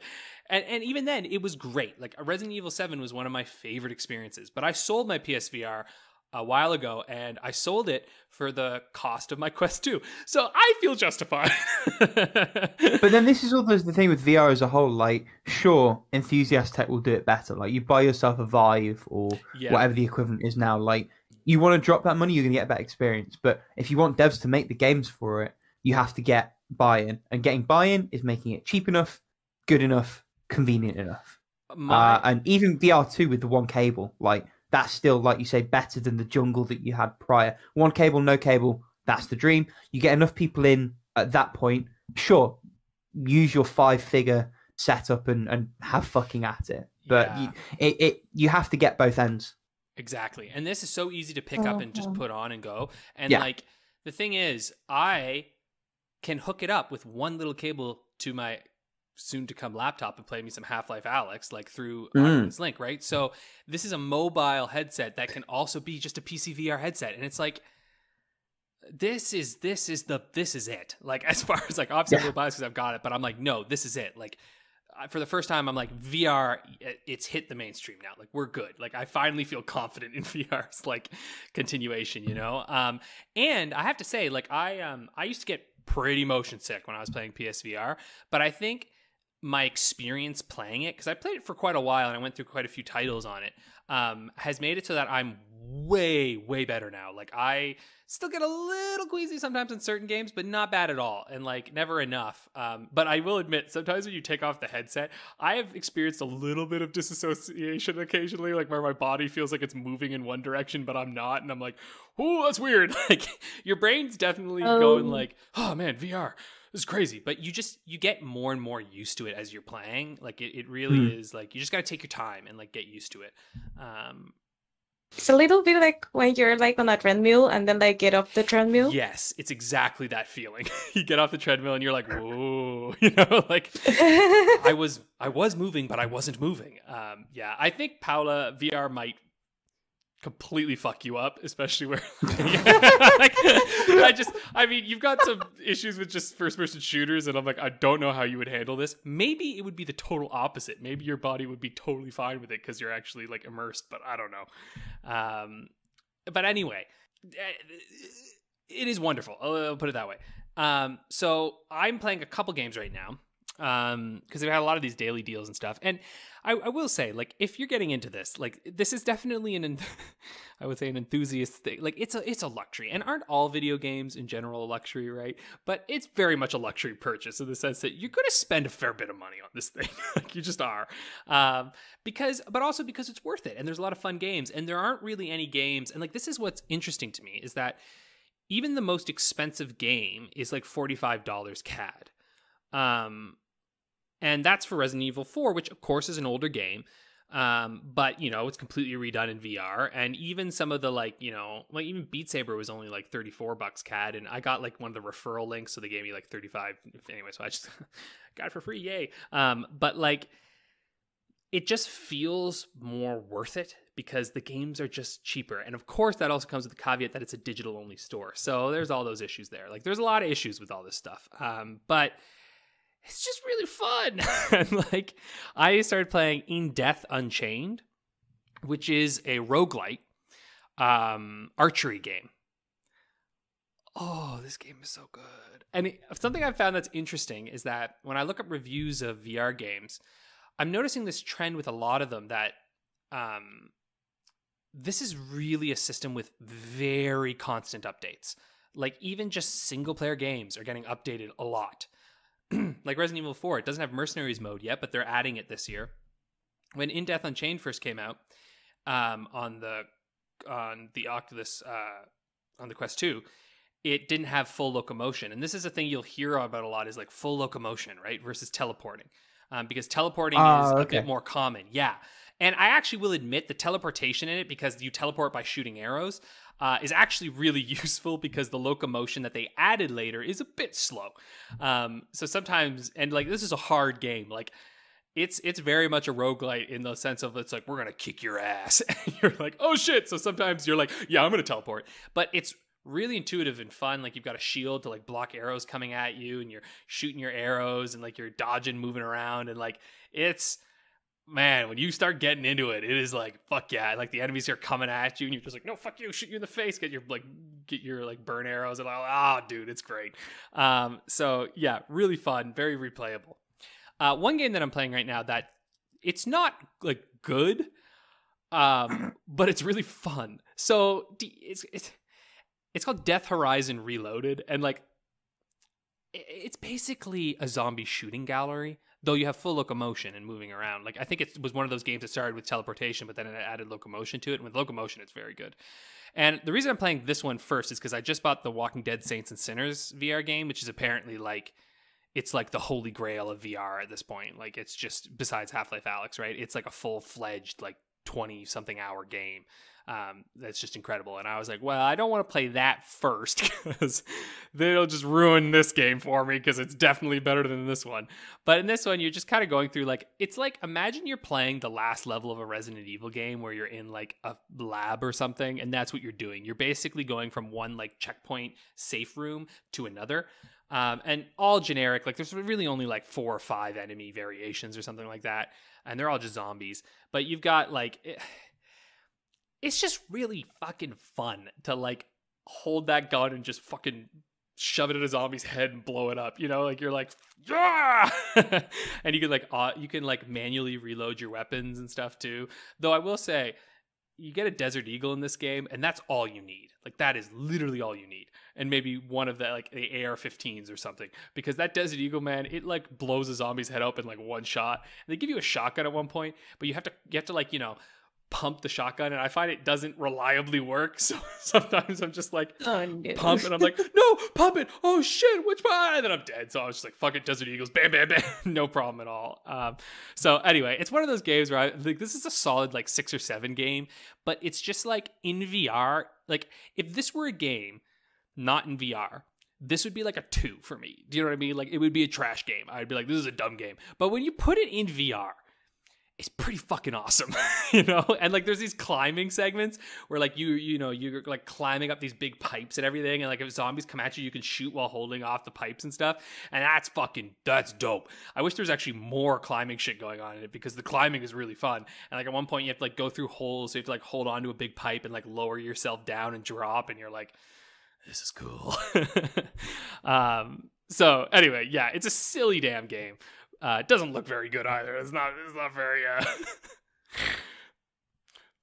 and even then it was great. Like Resident Evil 7 was one of my favorite experiences, but I sold my PSVR a while ago and I sold it for the cost of my Quest 2. So I feel justified.
But then this is also the thing with VR as a whole. Like, sure, enthusiast tech will do it better. Like, you buy yourself a Vive or whatever the equivalent is now. Like, you want to drop that money, you're going to get a better experience. But if you want devs to make the games for it, you have to get buy-in. And getting buy-in is making it cheap enough, good enough, convenient enough. And even VR2 with the one cable, like, that's still, like you say, better than the jungle that you had prior. One cable, no cable, that's the dream. You get enough people in at that point, sure, use your 5-figure setup and have fucking at it. But you have to get both ends.
Exactly. And this is so easy to pick up and just put on and go. And like, the thing is, I can hook it up with one little cable to my soon-to-come laptop and play me some Half-Life Alyx, like through Oculus Link, right? So this is a mobile headset that can also be just a PC VR headset, and it's like this is it. Like, as far as like, obviously I'm gonna buy this because I've got it, but I'm like, no, this is it. Like, for the first time, I'm like, VR, it's hit the mainstream now. Like, we're good. Like, I finally feel confident in VR's like continuation, you know. And I have to say, like, I used to get pretty motion sick when I was playing PSVR, but I think my experience playing it, because I played it for quite a while and I went through quite a few titles on it, has made it so that I'm way better now. Like, I still get a little queasy sometimes in certain games, but not bad at all, and like never enough. But I will admit, sometimes when you take off the headset, I have experienced a little bit of disassociation occasionally, like where my body feels like it's moving in one direction but I'm not, and I'm like, oh, that's weird. Like, your brain's definitely going like, oh man, VR, this is crazy. But you get more and more used to it as you're playing. Like, it really is like, you just got to take your time and like get used to it.
It's a little bit like when you're like on a treadmill and then like get off the treadmill.
Yes, it's exactly that feeling. You get off the treadmill and you're like, whoa, you know, like I was moving, but I wasn't moving. I think Paula, VR might completely fuck you up, especially where like, I mean, you've got some issues with just first-person shooters, and I'm like, I don't know how you would handle this. Maybe it would be the total opposite. Maybe your body would be totally fine with it because you're actually like immersed, but I don't know. But anyway, it is wonderful. I'll put it that way. So I'm playing a couple games right now, because they've had a lot of these daily deals and stuff. And I will say, like, if you're getting into this, like, this is definitely I would say an enthusiast thing. Like, it's a luxury, and aren't all video games in general a luxury, right? But it's very much a luxury purchase in the sense that you're going to spend a fair bit of money on this thing. Like, you just are. But also because it's worth it, and there's a lot of fun games, and there aren't really any games. And like, this is what's interesting to me, is that even the most expensive game is like $45 CAD. And that's for Resident Evil 4, which of course is an older game. But, you know, it's completely redone in VR. And even some of the, like, you know, like even Beat Saber was only like $34 CAD. And I got like one of the referral links, so they gave me like 35 anyway. So I just got it for free. Yay. But like, it just feels more worth it because the games are just cheaper. And of course, that also comes with the caveat that it's a digital only store. So there's all those issues there. Like, there's a lot of issues with all this stuff. But it's just really fun. And like, I started playing In Death Unchained, which is a roguelite archery game. Oh, this game is so good. And something I've found that's interesting is that when I look up reviews of VR games, I'm noticing this trend with a lot of them that this is really a system with very constant updates. Like even just single player games are getting updated a lot. Like Resident Evil 4, it doesn't have Mercenaries mode yet, but they're adding it this year. When In Death Unchained first came out on the Oculus, on the Quest 2, it didn't have full locomotion. And this is a thing you'll hear about a lot is like full locomotion, right? Versus teleporting. Because teleporting is a bit more common. Yeah. And I actually will admit the teleportation in it, because you teleport by shooting arrows, is actually really useful, because the locomotion that they added later is a bit slow. So sometimes, and like this is a hard game, like it's very much a roguelite in the sense of it's like, we're going to kick your ass. And you're like, oh shit. So sometimes you're like, yeah, I'm going to teleport. But it's really intuitive and fun. Like you've got a shield to like block arrows coming at you, and you're shooting your arrows, and like you're dodging, moving around, and like it's, man, when you start getting into it, it is like, fuck yeah. Like the enemies are coming at you, and you're just like, no, fuck you, shoot you in the face, get your burn arrows, and all. Oh dude, it's great. So yeah, really fun, very replayable. One game that I'm playing right now that it's not like good, but it's really fun. So it's called Death Horizon Reloaded, and like it's basically a zombie shooting gallery, though you have full locomotion and moving around. Like I think it was one of those games that started with teleportation, but then it added locomotion to it, and with locomotion it's very good. And the reason I'm playing this one first is because I just bought the Walking Dead Saints and Sinners VR game, which is apparently like, it's like the holy grail of VR at this point. Like it's just, besides Half-Life Alyx, right? It's like a full-fledged like 20-something hour game. That's just incredible. And I was like, well, I don't want to play that first, because they'll just ruin this game for me, because it's definitely better than this one. But in this one, you're just kind of going through like, it's like, imagine you're playing the last level of a Resident Evil game where you're in like a lab or something, and that's what you're doing. You're basically going from one like checkpoint safe room to another. And all generic, like there's really only like 4 or 5 enemy variations or something like that. And they're all just zombies. But you've got like, it's just really fucking fun to like hold that gun and just fucking shove it at a zombie's head and blow it up. You know, like you're like, yeah! And you can like manually reload your weapons and stuff too. Though I will say, you get a Desert Eagle in this game, and that's all you need. Like that is literally all you need. And maybe one of the like the AR-15s or something, because that Desert Eagle, man, it like blows a zombie's head up in like one shot. And they give you a shotgun at one point, but you have to like, you know, pump the shotgun, and I find it doesn't reliably work. So sometimes I'm just like,
Oh, no.
pump, and I'm like, no, pump it. Oh shit, which part? And then I'm dead. So I was just like, fuck it, Desert Eagles, bam, bam, bam, no problem at all. So anyway, it's one of those games where I like, this is a solid like 6 or 7 game, but it's just like in VR. Like if this were a game not in VR, this would be like a 2 for me. Do you know what I mean? Like it would be a trash game. I'd be like, this is a dumb game. But when you put it in VR, it's pretty fucking awesome, you know? And like there's these climbing segments where like you're like climbing up these big pipes and everything, and like if zombies come at you, you can shoot while holding off the pipes and stuff. And that's dope. I wish there was actually more climbing shit going on in it, because the climbing is really fun. And like at one point you have to like go through holes, so you have to like hold onto a big pipe and like lower yourself down and drop, and you're like, this is cool. So anyway, yeah, it's a silly damn game. It doesn't look very good either. It's not very a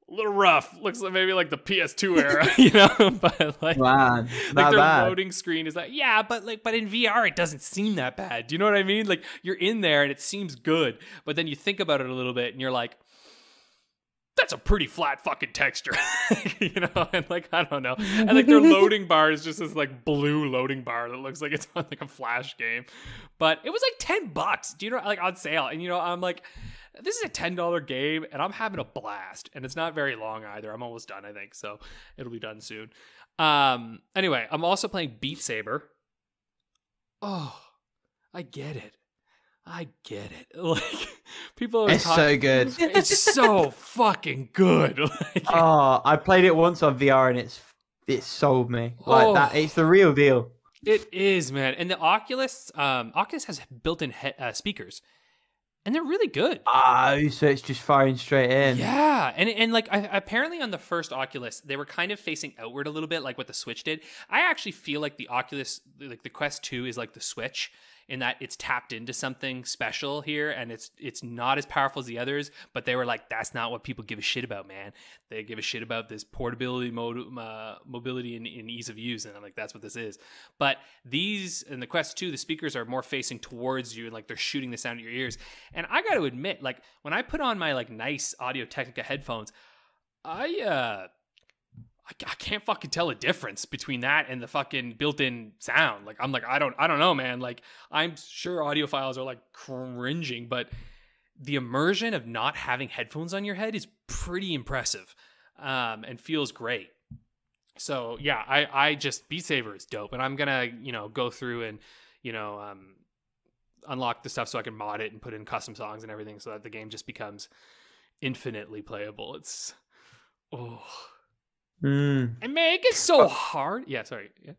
little rough. Looks like maybe like the PS2 era, you know. But like,
Man,
like their
bad.
loading screen is like, yeah, but in VR it doesn't seem that bad. Do you know what I mean? Like you're in there and it seems good, but then you think about it a little bit and you're like, that's a pretty flat fucking texture, you know? And like, I don't know. And like their loading bar is just this like blue loading bar that looks like it's on like a Flash game. But it was like $10, do you know, like on sale. And you know, I'm like, this is a $10 game and I'm having a blast. And it's not very long either. I'm almost done, I think. So it'll be done soon. Anyway, I'm also playing Beat Saber. Oh, I get it. Like people are
It's so good.
It's so fucking good. Like,
Oh, I played it once on VR and it sold me. Like that, it's the real deal.
it is, man. And the Oculus has built-in speakers, and they're really good.
Oh, so it's just firing straight in.
Yeah, and like apparently on the first Oculus, they were kind of facing outward a little bit, like what the Switch did. I actually feel like the Oculus, like the Quest 2, is like the Switch in that it's tapped into something special here, and it's not as powerful as the others. But they were like, that's not what people give a shit about, man. They give a shit about this portability, mobility, and ease of use, and I'm like, that's what this is. But these in the Quest 2, the speakers are more facing towards you, and like they're shooting the sound at your ears. And I got to admit, like when I put on my like nice Audio-Technica headphones, I can't fucking tell a difference between that and the fucking built-in sound. Like I'm like, I don't know, man. Like I'm sure audiophiles are like cringing, but the immersion of not having headphones on your head is pretty impressive, and feels great. So yeah, I just Beat Saber is dope, and I'm gonna go through and unlock the stuff so I can mod it and put in custom songs and everything, so that the game just becomes infinitely playable. It's and make it so hard. Yeah, sorry. Yeah.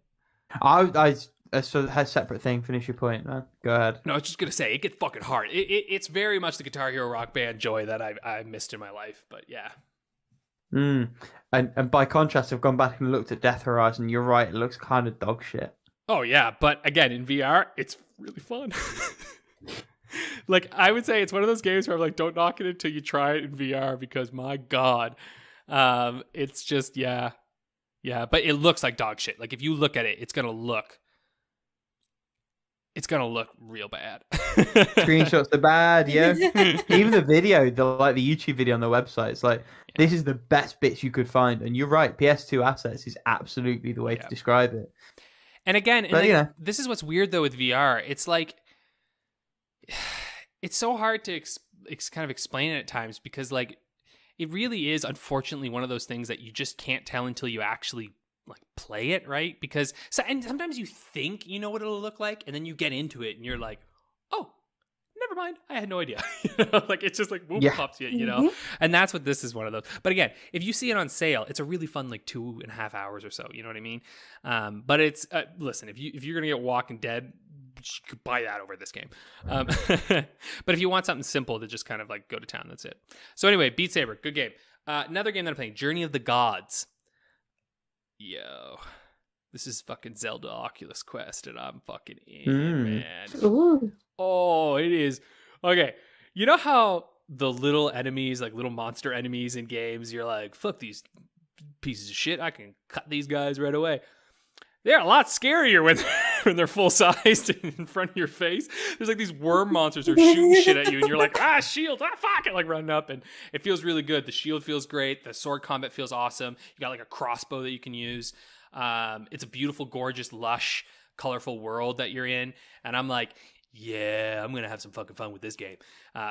I so has separate thing. Finish your point, man. Go ahead.
No, I was just gonna say it gets fucking hard. It's very much the Guitar Hero Rock Band joy that I missed in my life. But yeah.
And by contrast, I've gone back and looked at Death Horizon. You're right. It looks kind of dog shit.
Oh yeah, but again in VR, it's really fun. Like I would say, it's one of those games where I'm like, don't knock it until you try it in VR, because my god. It's just yeah, but it looks like dog shit. Like if you look at it, it's gonna look real bad.
Screenshots are bad, yeah. Even the video, the YouTube video on the website, it's like this is the best bits you could find. And you're right, PS2 assets is absolutely the way to describe it.
And again, this is what's weird though with VR. It's like it's so hard to kind of explain it at times, because like it really is, unfortunately, one of those things that you just can't tell until you actually like play it, right? Because and sometimes you think you know what it'll look like, and then you get into it, and you're like, "Oh, never mind, I had no idea." Like it's just like whoop, pops you, And that's what this is, one of those. But again, if you see it on sale, it's a really fun like 2.5 hours or so. You know what I mean? But it's listen, if you're gonna get Walking Dead, you could buy that over this game. But if you want something simple to just kind of like go to town, that's it. So anyway, Beat Saber, good game. Another game that I'm playing, Journey of the Gods. Yo, this is fucking Zelda Oculus Quest, and I'm fucking in, man.
Ooh.
Oh, it is. Okay, you know how the little enemies, like little monster enemies in games, you're like, fuck these pieces of shit, I can cut these guys right away. They're a lot scarier when they're full sized in front of your face. There's like these worm monsters who are shooting shit at you, and you're like, shield, fuck it, like running up, and it feels really good. The shield feels great. The sword combat feels awesome. You got like a crossbow that you can use. It's a beautiful, gorgeous, lush, colorful world that you're in, and I'm like, yeah, I'm gonna have some fucking fun with this game.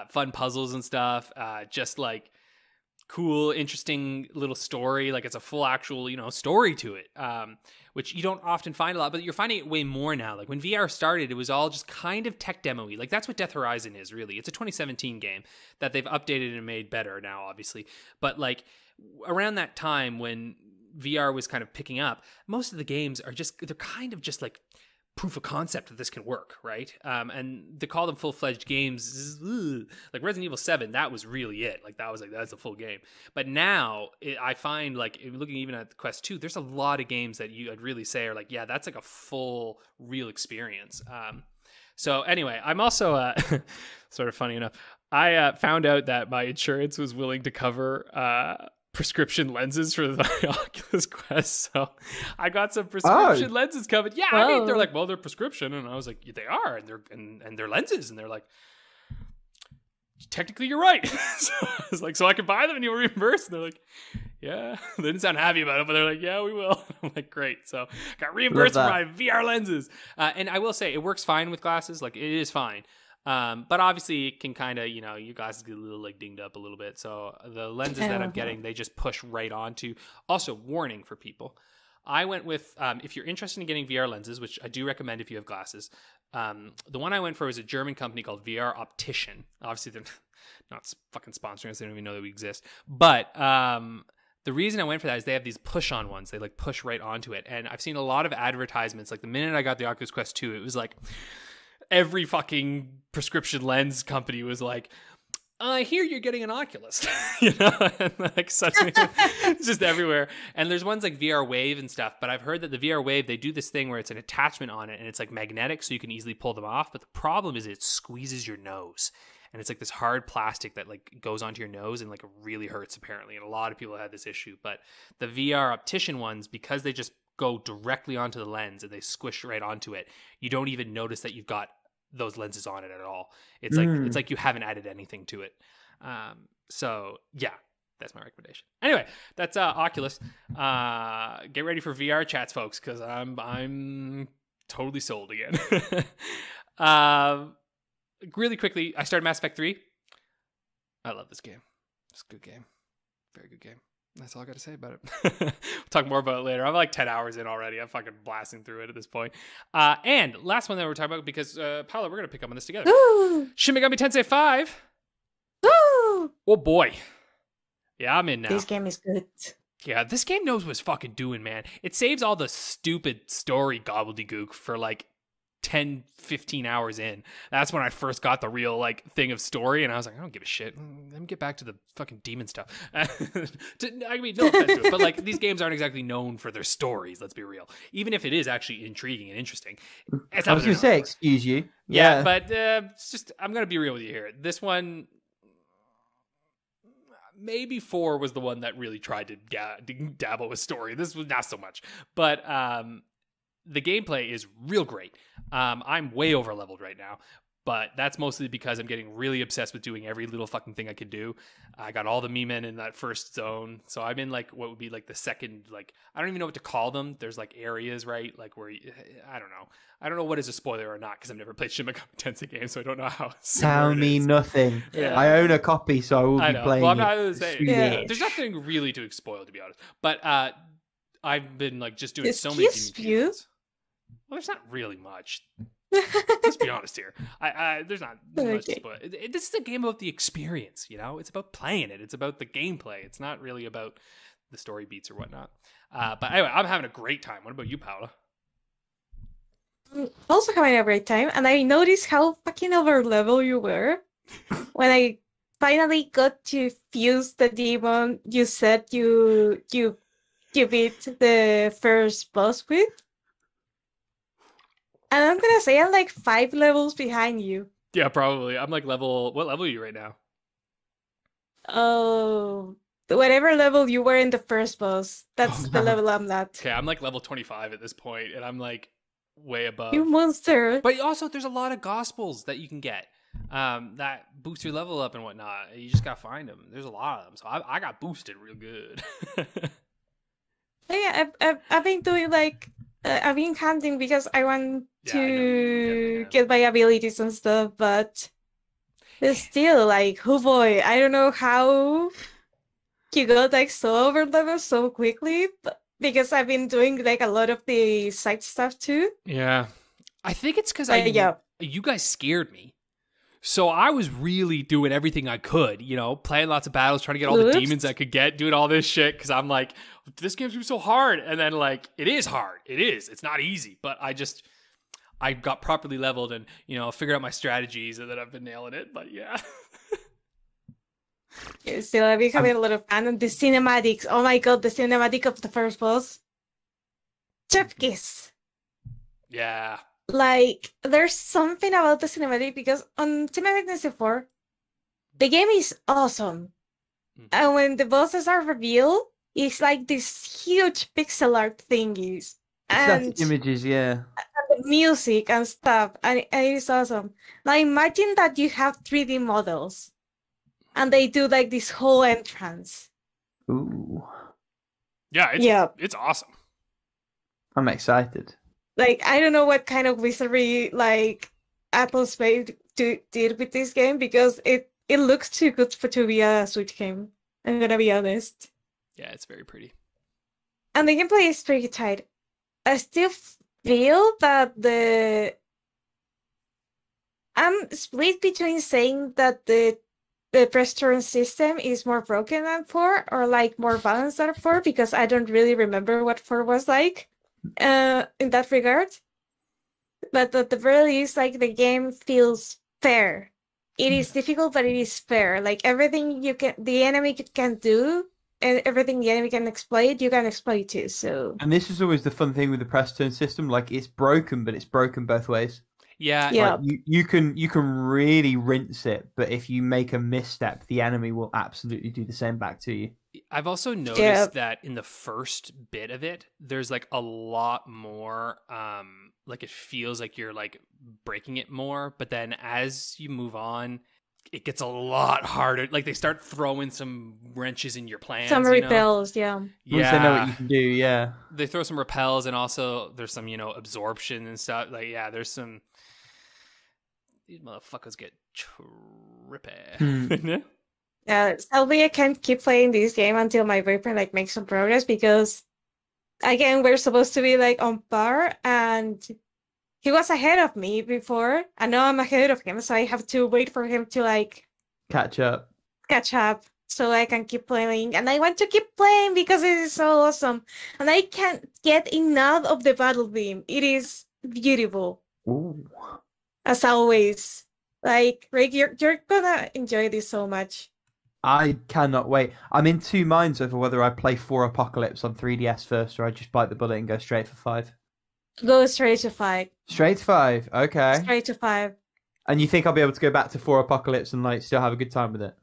Fun puzzles and stuff. Just like cool, interesting little story. Like it's a full actual, story to it. Which you don't often find a lot, but you're finding it way more now. Like when VR started, it was all just kind of tech demo-y. Like that's what Death Horizon is, really. It's a 2017 game that they've updated and made better now, obviously. But like around that time when VR was kind of picking up, most of the games they're kind of just like proof of concept that this can work, right? And to call them full-fledged games is, like Resident Evil 7, that was really it. Like that's a full game. But now I find, like looking even at the Quest 2, there's a lot of games that I'd really say are like, yeah, that's like a full real experience. So anyway, I'm also sort of funny enough, I found out that my insurance was willing to cover prescription lenses for the Oculus Quest, so I got some prescription lenses covered. Yeah, I mean, they're like, well, they're prescription, and I was like, yeah, they are, and they're lenses, and they're like, technically, you're right. So I was like, so I can buy them and you'll reimburse. And they're like, yeah. They didn't sound happy about it, but they're like, yeah, we will. I'm like, great. So got reimbursed for my VR lenses, and I will say it works fine with glasses. Like it is fine. But obviously it can kind of, your glasses get a little like dinged up a little bit. So the lenses that I'm getting, they just push right onto. Also, warning for people. I went with, if you're interested in getting VR lenses, which I do recommend if you have glasses, the one I went for was a German company called VR Optician. Obviously they're not fucking sponsoring us. They don't even know that we exist. But, the reason I went for that is they have these push-on ones. They like push right onto it. And I've seen a lot of advertisements. Like the minute I got the Oculus Quest 2, it was like, every fucking prescription lens company was like, I hear you're getting an Oculus, and like suddenly it's just everywhere. And there's ones like VR Wave and stuff, but I've heard that the VR Wave, they do this thing where it's an attachment on it and it's like magnetic, so you can easily pull them off. But the problem is it squeezes your nose, and it's like this hard plastic that like goes onto your nose and like it really hurts apparently. And a lot of people had this issue, but the VR optician ones, because they just go directly onto the lens and they squish right onto it, you don't even notice that you've got those lenses on it at all. It's like you haven't added anything to it. So yeah, that's my recommendation. Anyway, that's Oculus. Get ready for VR chats, folks, because I'm totally sold again. Really quickly, I started Mass Effect 3. I love this game. It's a good game. Very good game. That's all I got to say about it. We'll talk more about it later. I'm like 10 hours in already. I'm fucking blasting through it at this point. And last one that we're talking about, because Paula, we're going to pick up on this together.
Ooh.
Shin Megami Tensei 5.
Woo!
Oh boy. Yeah, I'm in now.
This game is good.
Yeah, this game knows what it's fucking doing, man. It saves all the stupid story gobbledygook for like 10, 15 hours in. That's when I first got the real like thing of story, and I was like, I don't give a shit. Let me get back to the fucking demon stuff. I mean, no offense to it, but like these games aren't exactly known for their stories, let's be real. Even if it is actually intriguing and interesting.
I was going to say, excuse you.
Yeah, but it's just, I'm going to be real with you here. This one, maybe 4 was the one that really tried to dabble with story. This was not so much. But the gameplay is real great. I'm way over leveled right now, but that's mostly because I'm getting really obsessed with doing every little fucking thing I can do. I got all the men in that first zone, so I'm in like what would be like the second, like I don't even know what to call them. There's like areas, right? Like where I don't know what is a spoiler or not, because I've never played Shin Megami Tensei games, so I don't know how.
Tell me nothing. Yeah. I own a copy, so I will be playing.
Well, I'm not going to say.
Yeah.
There's nothing really to spoil, to be honest. But I've been like just doing so many demon fields. Well, there's not really much. Let's be honest here. There's not much to spoil. This is a game about the experience, It's about playing it. It's about the gameplay. It's not really about the story beats or whatnot. But anyway, I'm having a great time. What about you, Paula?
Also having a great time, and I noticed how fucking over level you were when I finally got to fuse the demon you said you beat the first boss with. And I'm gonna say I'm like 5 levels behind you.
Yeah, probably. I'm like what level are you right now?
Oh, whatever level you were in the first boss. That's the level I'm at.
Okay, I'm like level 25 at this point, and I'm like way above.
You monster.
But also, there's a lot of gospels that you can get that boost your level up and whatnot. You just gotta find them. There's a lot of them, so I got boosted real good.
Yeah, I've been doing like I've been hunting because I want to get my abilities and stuff, but it's still like, oh boy, I don't know how you got like so over level so quickly, but because I've been doing like a lot of the side stuff too.
Yeah, I think it's because you guys scared me. So I was really doing everything I could, playing lots of battles, trying to get all the demons I could get, doing all this shit, because I'm like, this game's gonna be so hard. And then like, it is hard. It is. It's not easy. But I got properly leveled and, figured out my strategies, and then I've been nailing it. But yeah.
Still, I've been having a lot of fun. And the cinematics. Oh my god, the cinematic of the first boss. Chef kiss.
Yeah.
Like, there's something about the cinematic, because on Cinematic Tensei 4, the game is awesome. And when the bosses are revealed, it's like this huge pixel art thingies. And
images, yeah.
And the music and stuff. And it's awesome. Now imagine that you have 3D models. And they do like this whole entrance.
Ooh.
Yeah, it's awesome.
I'm excited.
Like, I don't know what kind of wizardry like Apple's did with this game, because it looks too good to be a Switch game. I'm gonna be honest.
Yeah, it's very pretty.
And the gameplay is pretty tight. I still feel that I'm split between saying that the press turn system is more broken than 4, or like more balanced than 4, because I don't really remember what 4 was like. In that regard, but at the very least, like the game feels fair. It is difficult, but it is fair. Like everything the enemy can do, and everything the enemy can exploit, you can exploit too. So.
And this is always the fun thing with the press turn system. Like it's broken, but it's broken both ways.
Yeah.
Yeah.
Like you can really rinse it, but if you make a misstep, the enemy will absolutely do the same back to you.
I've also noticed that in the first bit of it, there's like a lot more, like it feels like you're like breaking it more, but then as you move on, it gets a lot harder. Like they start throwing some wrenches in your plans.
Some repels, yeah.
Once they know what you can do, yeah.
They throw some repels, and also there's some, absorption and stuff. Like, yeah, there's some. These motherfuckers get trippy.
Sadly, I can't keep playing this game until my boyfriend like makes some progress because, again, we're supposed to be like on par, and he was ahead of me before, and now I'm ahead of him, so I have to wait for him to like
catch up,
so I can keep playing, and I want to keep playing because it is so awesome, and I can't get enough of the battle theme. It is beautiful.
Ooh.
As always. Like, Rick, you're gonna enjoy this so much.
I cannot wait. I'm in two minds over whether I play 4 Apocalypse on 3DS first, or I just bite the bullet and go straight for 5.
Go straight to 5.
Straight to 5, okay.
Straight to 5.
And you think I'll be able to go back to 4 Apocalypse and like still have a good time with it?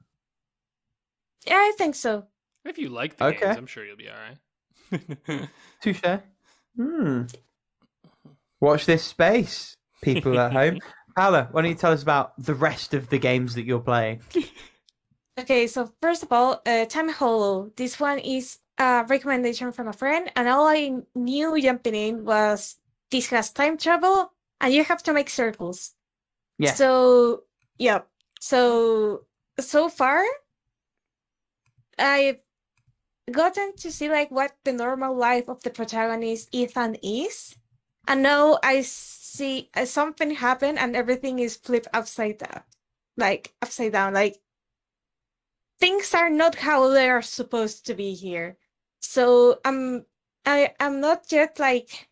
Yeah, I think so.
If you like the games, I'm sure you'll be alright.
Touche. Watch this space, people at home. Paula, why don't you tell us about the rest of the games that you're playing?
Okay, so first of all, Time Hollow. This one is a recommendation from a friend, and all I knew jumping in was this has time travel, and you have to make circles.
Yeah.
So, yeah. So far, I've gotten to see like what the normal life of the protagonist Ethan is, and now I see something happen, and everything is flipped upside down. Like, things are not how they are supposed to be here. So I'm not yet like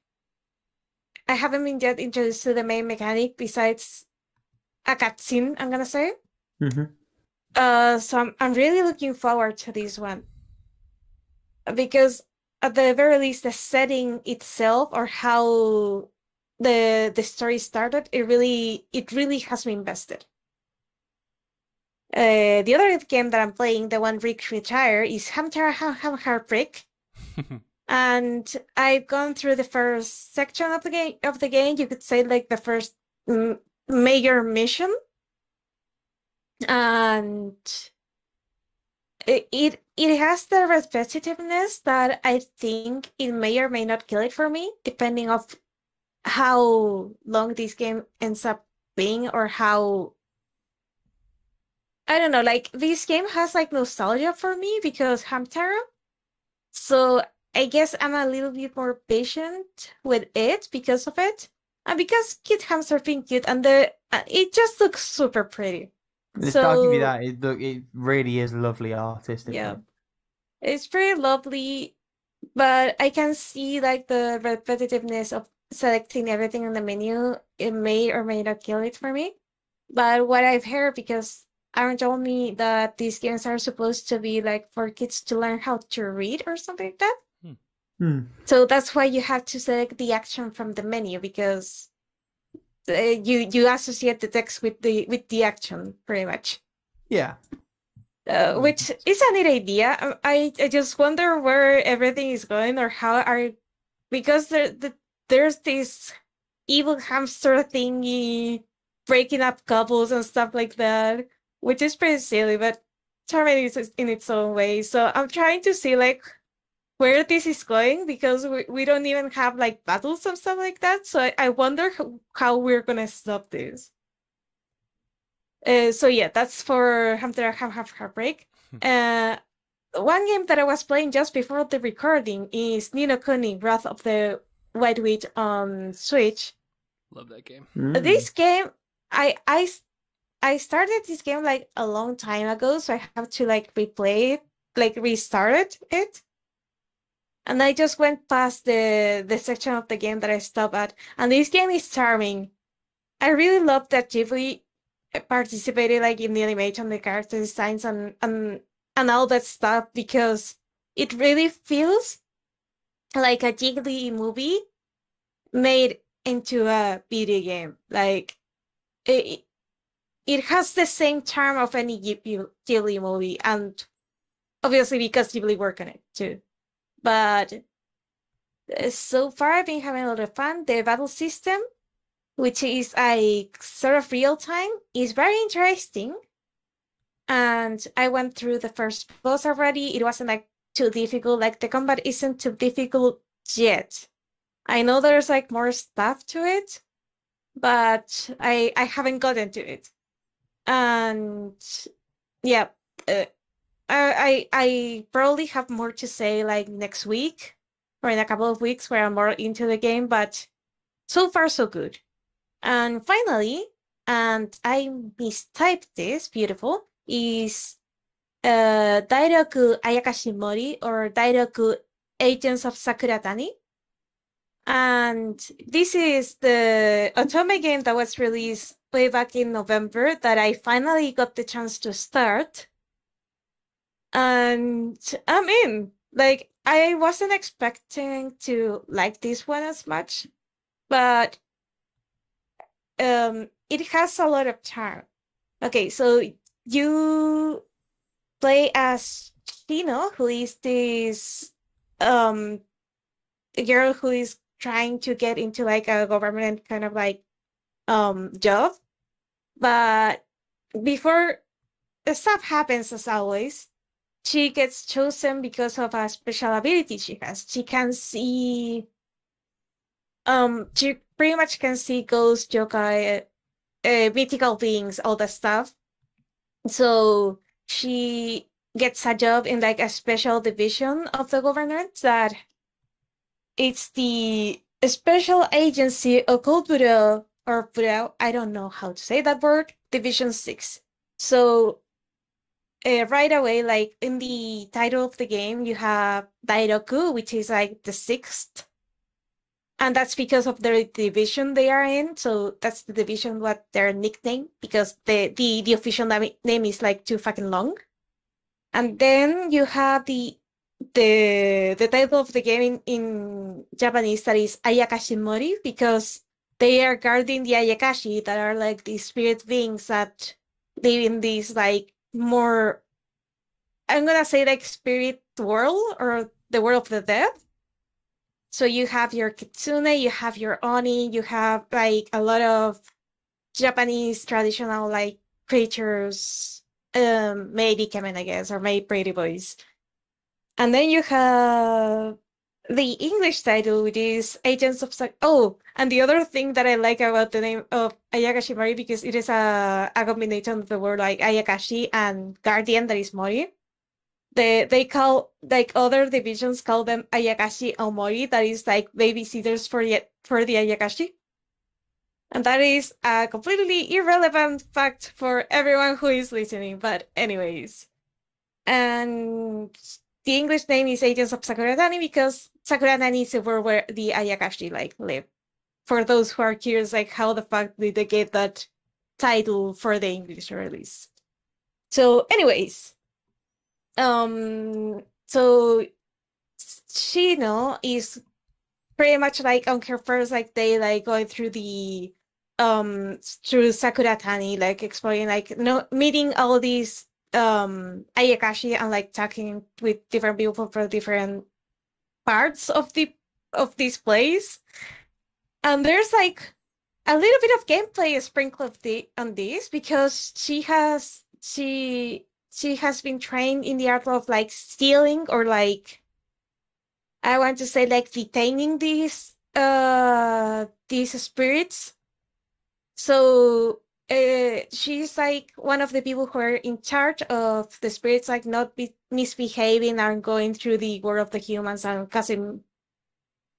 I haven't been yet introduced to the main mechanic besides a cutscene, I'm gonna say. So I'm really looking forward to this one. Because at the very least the setting itself or how the story started, it really has me invested. The other game that I'm playing, the one Rick retired, is Heartbreak. And I've gone through the first section of the game. You could say like the first major mission. And it has the repetitiveness that I think it may or may not kill it for me, depending of how long this game ends up being or how I don't know, like this game has like nostalgia for me because Hamtaro. So I guess I'm a little bit more patient with it because of it. And because cute hams are being cute and it just looks super pretty.
I'll give you that. It really is lovely artistic.
Yeah. It's pretty lovely, but I can see like the repetitiveness of selecting everything in the menu. It may or may not kill it for me. But what I've heard, because Aaron told me that these games are supposed to be like for kids to learn how to read or something like that. So that's why you have to select the action from the menu, because you associate the text with the action pretty much. Yeah. Which is a neat idea. I just wonder where everything is going or because there's this evil hamster thingy breaking up couples and stuff like that, which is pretty silly, but charming in its own way. So I'm trying to see like where this is going, because we don't even have like battles and stuff like that. So I wonder how we're gonna stop this. So yeah, that's for Heartbreak. One game that I was playing just before the recording is Ni no Kuni: Wrath of the White Witch on Switch.
Love that game.
This game, I started this game like a long time ago, so I have to like replay it, like restart it. And I just went past the section of the game that I stopped at. And this game is charming. I really love that Ghibli participated like in the animation, the character designs, and all that stuff, because it really feels like a Ghibli movie made into a video game. Like it has the same charm of any Ghibli movie, and obviously because Ghibli work on it too. But so far I've been having a lot of fun. The battle system, which is a sort of real time, is very interesting. And I went through the first boss already. It wasn't like too difficult. Like the combat isn't too difficult yet. I know there's like more stuff to it, but I haven't gotten to it. And yeah, I probably have more to say like next week or in a couple of weeks where I'm more into the game, but so far so good. And finally, and I mistyped this, beautiful, is Dairoku Ayakashi Mori, or Dairoku Agents of Sakuratani. And this is the otome game that was released way back in November that I finally got the chance to start. And I'm in. Like, I wasn't expecting to like this one as much, but it has a lot of charm. Okay, so you play as Shino, who is this girl who is trying to get into like a government kind of like job. But before the stuff happens, as always, she gets chosen because of a special ability she has. She can see she pretty much can see ghosts, yokai, mythical beings, all that stuff. So she gets a job in like a special division of the government that it's the Special Agency Occult Bureau, or Bureau, I don't know how to say that word, Division 6. So right away, like in the title of the game, you have Dairoku, which is like the 6th. And that's because of the division they are in. So that's the division, what their nickname, because the official name is like too fucking long. And then you have the title of the game in Japanese, that is Ayakashi Mori, because they are guarding the Ayakashi, that are like these spirit beings that live in this like more, I'm gonna say like spirit world, or the world of the dead. So you have your kitsune, you have your oni, you have like a lot of Japanese traditional like creatures, made ikemen, I guess, or made pretty boys. And then you have the English title, which is Agents of Oh, and the other thing that I like about the name of Ayakashi Mori, because it is a combination of the word like Ayakashi and Guardian, that is Mori. They call, like other divisions call them Ayakashi Omori, that is like babysitters for the Ayakashi. And that is a completely irrelevant fact for everyone who is listening, but anyways. And the English name is Agents of Sakuratani because Sakuratani is the world where the Ayakashi like live. For those who are curious, like how the fuck did they get that title for the English release? So anyways, so Shino is pretty much like on her first like day, like going through the through Sakuratani, like exploring, like meeting all these Ayakashi and like talking with different people for different parts of this place. And there's like a little bit of gameplay sprinkled on this, because she has been trained in the art of like stealing, or like, I want to say like detaining these spirits. So she's like one of the people who are in charge of the spirits, like not misbehaving and going through the world of the humans and causing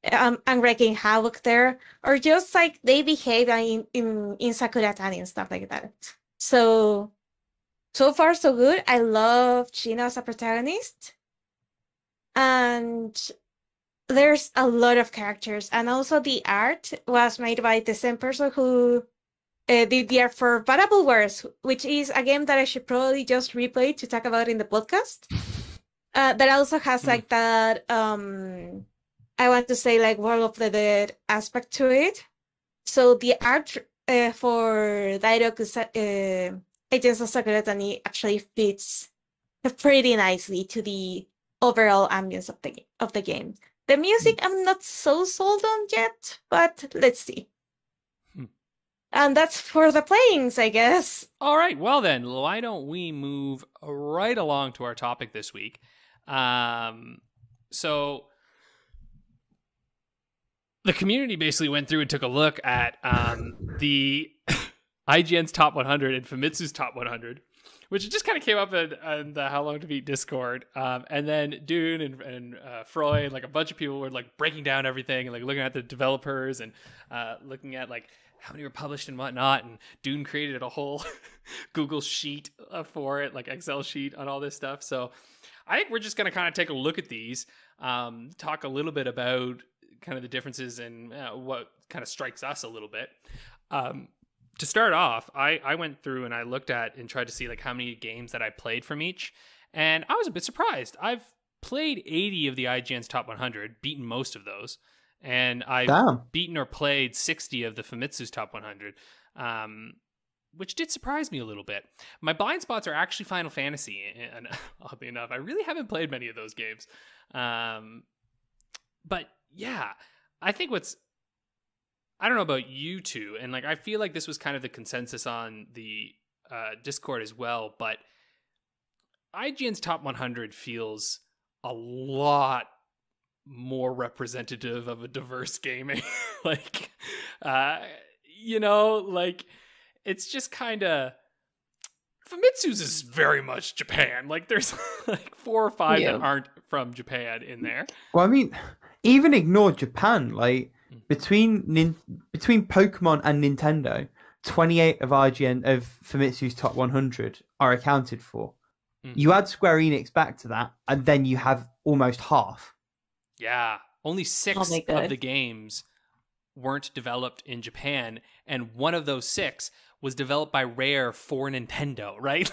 and wreaking havoc there, or just like they behave in Sakuratani and stuff like that. So far so good. I love Shino as a protagonist, and there's a lot of characters, and also the art was made by the same person who did the art for Parable Wars, which is a game that I should probably just replay to talk about in the podcast. That also has like that I want to say like World of the Dead aspect to it. So the art for Dairoku Agents of Sakuratani actually fits pretty nicely to the overall ambience of the game. The music I'm not so sold on yet, but let's see. And that's for the playings, I guess.
All right, well then, why don't we move right along to our topic this week? So the community basically went through and took a look at the IGN's top 100 and Famitsu's top 100, which just kind of came up in the How Long to Beat Discord. And then Dune and Froy and like a bunch of people were like breaking down everything and like looking at the developers and looking at like how many were published and whatnot. And Dune created a whole Google sheet for it, like Excel sheet on all this stuff. So I think we're just going to kind of take a look at these, talk a little bit about kind of the differences and what kind of strikes us a little bit. To start off, I went through and I looked at and tried to see like how many games that I played from each, and I was a bit surprised. I've played 80 of the IGN's top 100, beaten most of those, and I've beaten or played 60 of the Famitsu's top 100, which did surprise me a little bit. My blind spots are actually Final Fantasy, and oddly enough, I really haven't played many of those games. But yeah, I think I don't know about you two, and like I feel like this was kind of the consensus on the Discord as well, but IGN's top 100 feels a lot more representative of a diverse gaming. Like, like it's just kind of Famitsu's is very much Japan. Like there's like 4 or 5 that aren't from Japan in there.
Well, I mean, even ignore Japan, like between Pokemon and Nintendo, 28 of Famitsu's top 100 are accounted for. You add Square Enix back to that, and then you have almost half.
Yeah, only 6 of the games weren't developed in Japan, and one of those 6 was developed by Rare for Nintendo, right?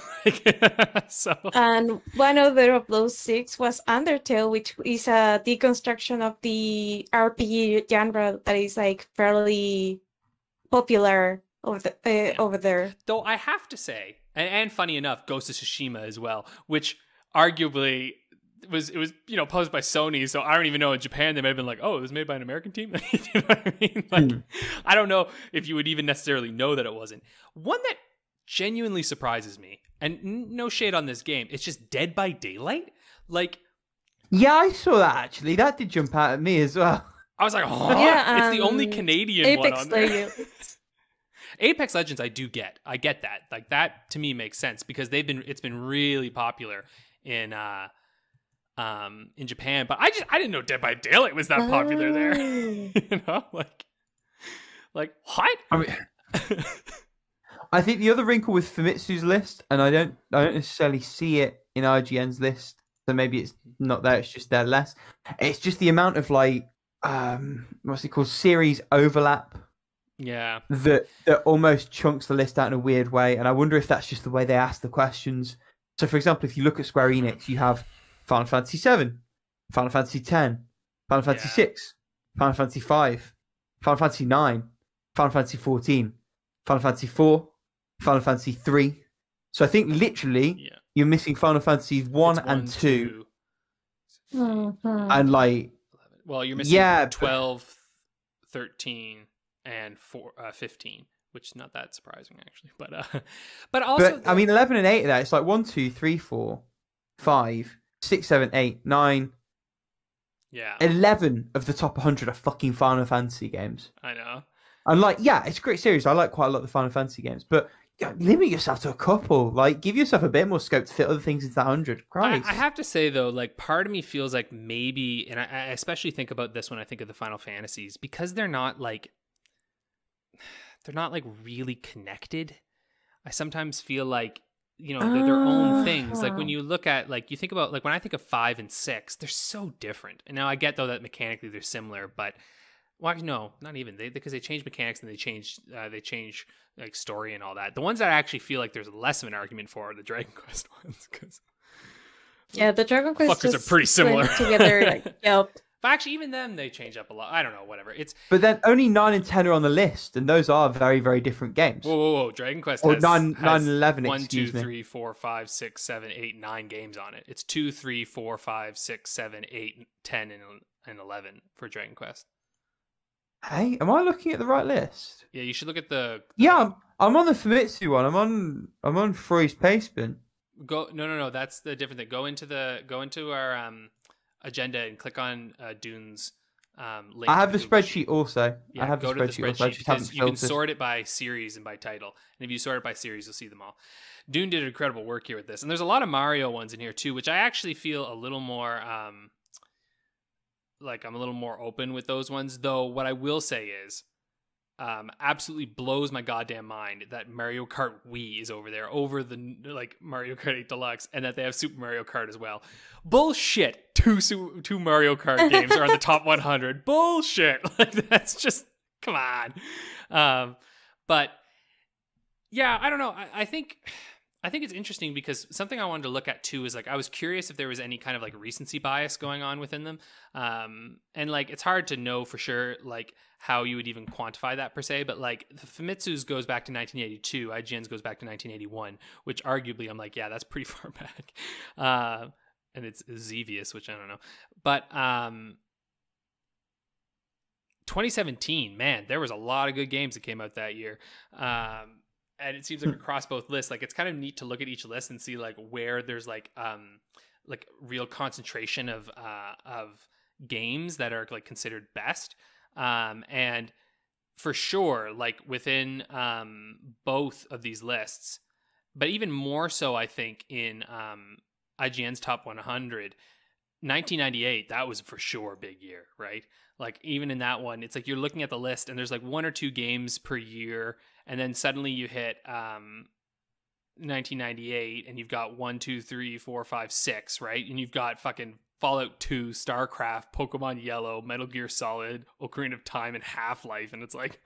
So,
and one other of those 6 was Undertale, which is a deconstruction of the RPG genre that is like fairly popular over there.
Though I have to say, and funny enough, Ghost of Tsushima as well, which arguably was posed by Sony, so I don't even know in Japan they might have been like, oh, it was made by an American team. You know what I mean? Like, I don't know if you would even necessarily know that it wasn't. One that genuinely surprises me, and no shade on this game, it's just Dead by Daylight. Like,
yeah, I saw that actually. That did jump out at me as well.
I was like, oh, yeah, it's the only Canadian
Apex
one on there. Apex Legends, I get that. Like that to me makes sense because it's been really popular in Japan, but I didn't know Dead by Daylight was that popular there. You know, like what?
I mean, I think the other wrinkle with Famitsu's list, and I don't necessarily see it in IGN's list, so maybe it's not there. It's just there less. It's just the amount of like what's it called, series overlap.
Yeah,
that almost chunks the list out in a weird way, and I wonder if that's just the way they ask the questions. So, for example, if you look at Square Enix, you have Final Fantasy VII, Final Fantasy X, Final Fantasy VI, Final Fantasy V, Final Fantasy IX, Final Fantasy XIV, Final Fantasy IV, Final Fantasy III. So I think literally you're missing Final Fantasies 1 and 2. And like...
Well, you're missing 12, 13, and 15. Which is not that surprising, actually. But also...
But, I mean, 11 and 8 of that, it's like 1, 2, 3, 4, 5... 6, 7, 8, 9.
Yeah.
11 of the top 100 are fucking Final Fantasy games.
I know.
And like, yeah, it's a great series. I like quite a lot of the Final Fantasy games, but limit yourself to a couple. Like, give yourself a bit more scope to fit other things into that 100. Christ.
I have to say though, like, part of me feels like maybe, and I especially think about this when I think of the Final Fantasies, because they're not like really connected. I sometimes feel like you know, they're their own things. Like when you look at, like, you think about, like, when I think of 5 and 6, they're so different. And now I get though that mechanically they're similar, but well, no, not even because they change mechanics and they change like story and all that. The ones that I actually feel like there's less of an argument for are the Dragon Quest ones, because
yeah, the Dragon Quest
fuckers are pretty similar
together. Like, yep.
But actually, even them, they change up a lot. I don't know, whatever.
But then only 9 and 10 are on the list, and those are very, very different games.
Whoa. Dragon Quest
or
has
9 and 11,
1, 2,
excuse me.
3, 4, 5, 6, 7, 8, 9 games on it. It's 2, 3, 4, 5, 6, 7, 8, 10, and 11 for Dragon Quest.
Hey, am I looking at the right list?
Yeah, you should look at the
Yeah, I'm on the Famitsu one. I'm on Froy's Pastebin.
No, that's the different thing. Go into our agenda and click on Dune's link.
I have the spreadsheet also.
Yeah,
I have
go
the
to the
spreadsheet also. I
spreadsheet
just
because
haven't
you can
filtered.
sort it by series and by title. And if you sort it by series, you'll see them all. Dune did incredible work here with this. And there's a lot of Mario ones in here too, which I actually feel a little more like I'm a little more open with those ones. Though what I will say is absolutely blows my goddamn mind that Mario Kart Wii is over there over the like Mario Kart 8 Deluxe, and that they have Super Mario Kart as well. Bullshit. Two Mario Kart games are on the top 100. Bullshit. Like, that's just, come on. But yeah, I don't know. I think it's interesting because something I wanted to look at too is, like, I was curious if there was any kind of like recency bias going on within them. And like, it's hard to know for sure, like, how you would even quantify that per se, but like the Famitsu's goes back to 1982, IGN's goes back to 1981, which arguably I'm like, yeah, that's pretty far back. And it's Xevious, which I don't know. But 2017, man, there was a lot of good games that came out that year. And it seems like across both lists, like, it's kind of neat to look at each list and see like where there's like real concentration of games that are like considered best. And for sure, like within both of these lists, but even more so, I think in IGN's top 100, 1998, that was for sure a big year, right? Like, even in that one, it's like you're looking at the list and there's like 1 or 2 games per year, and then suddenly you hit 1998 and you've got 1, 2, 3, 4, 5, 6, right? And you've got fucking Fallout 2, StarCraft, Pokemon Yellow, Metal Gear Solid, Ocarina of Time, and Half-Life, and it's like,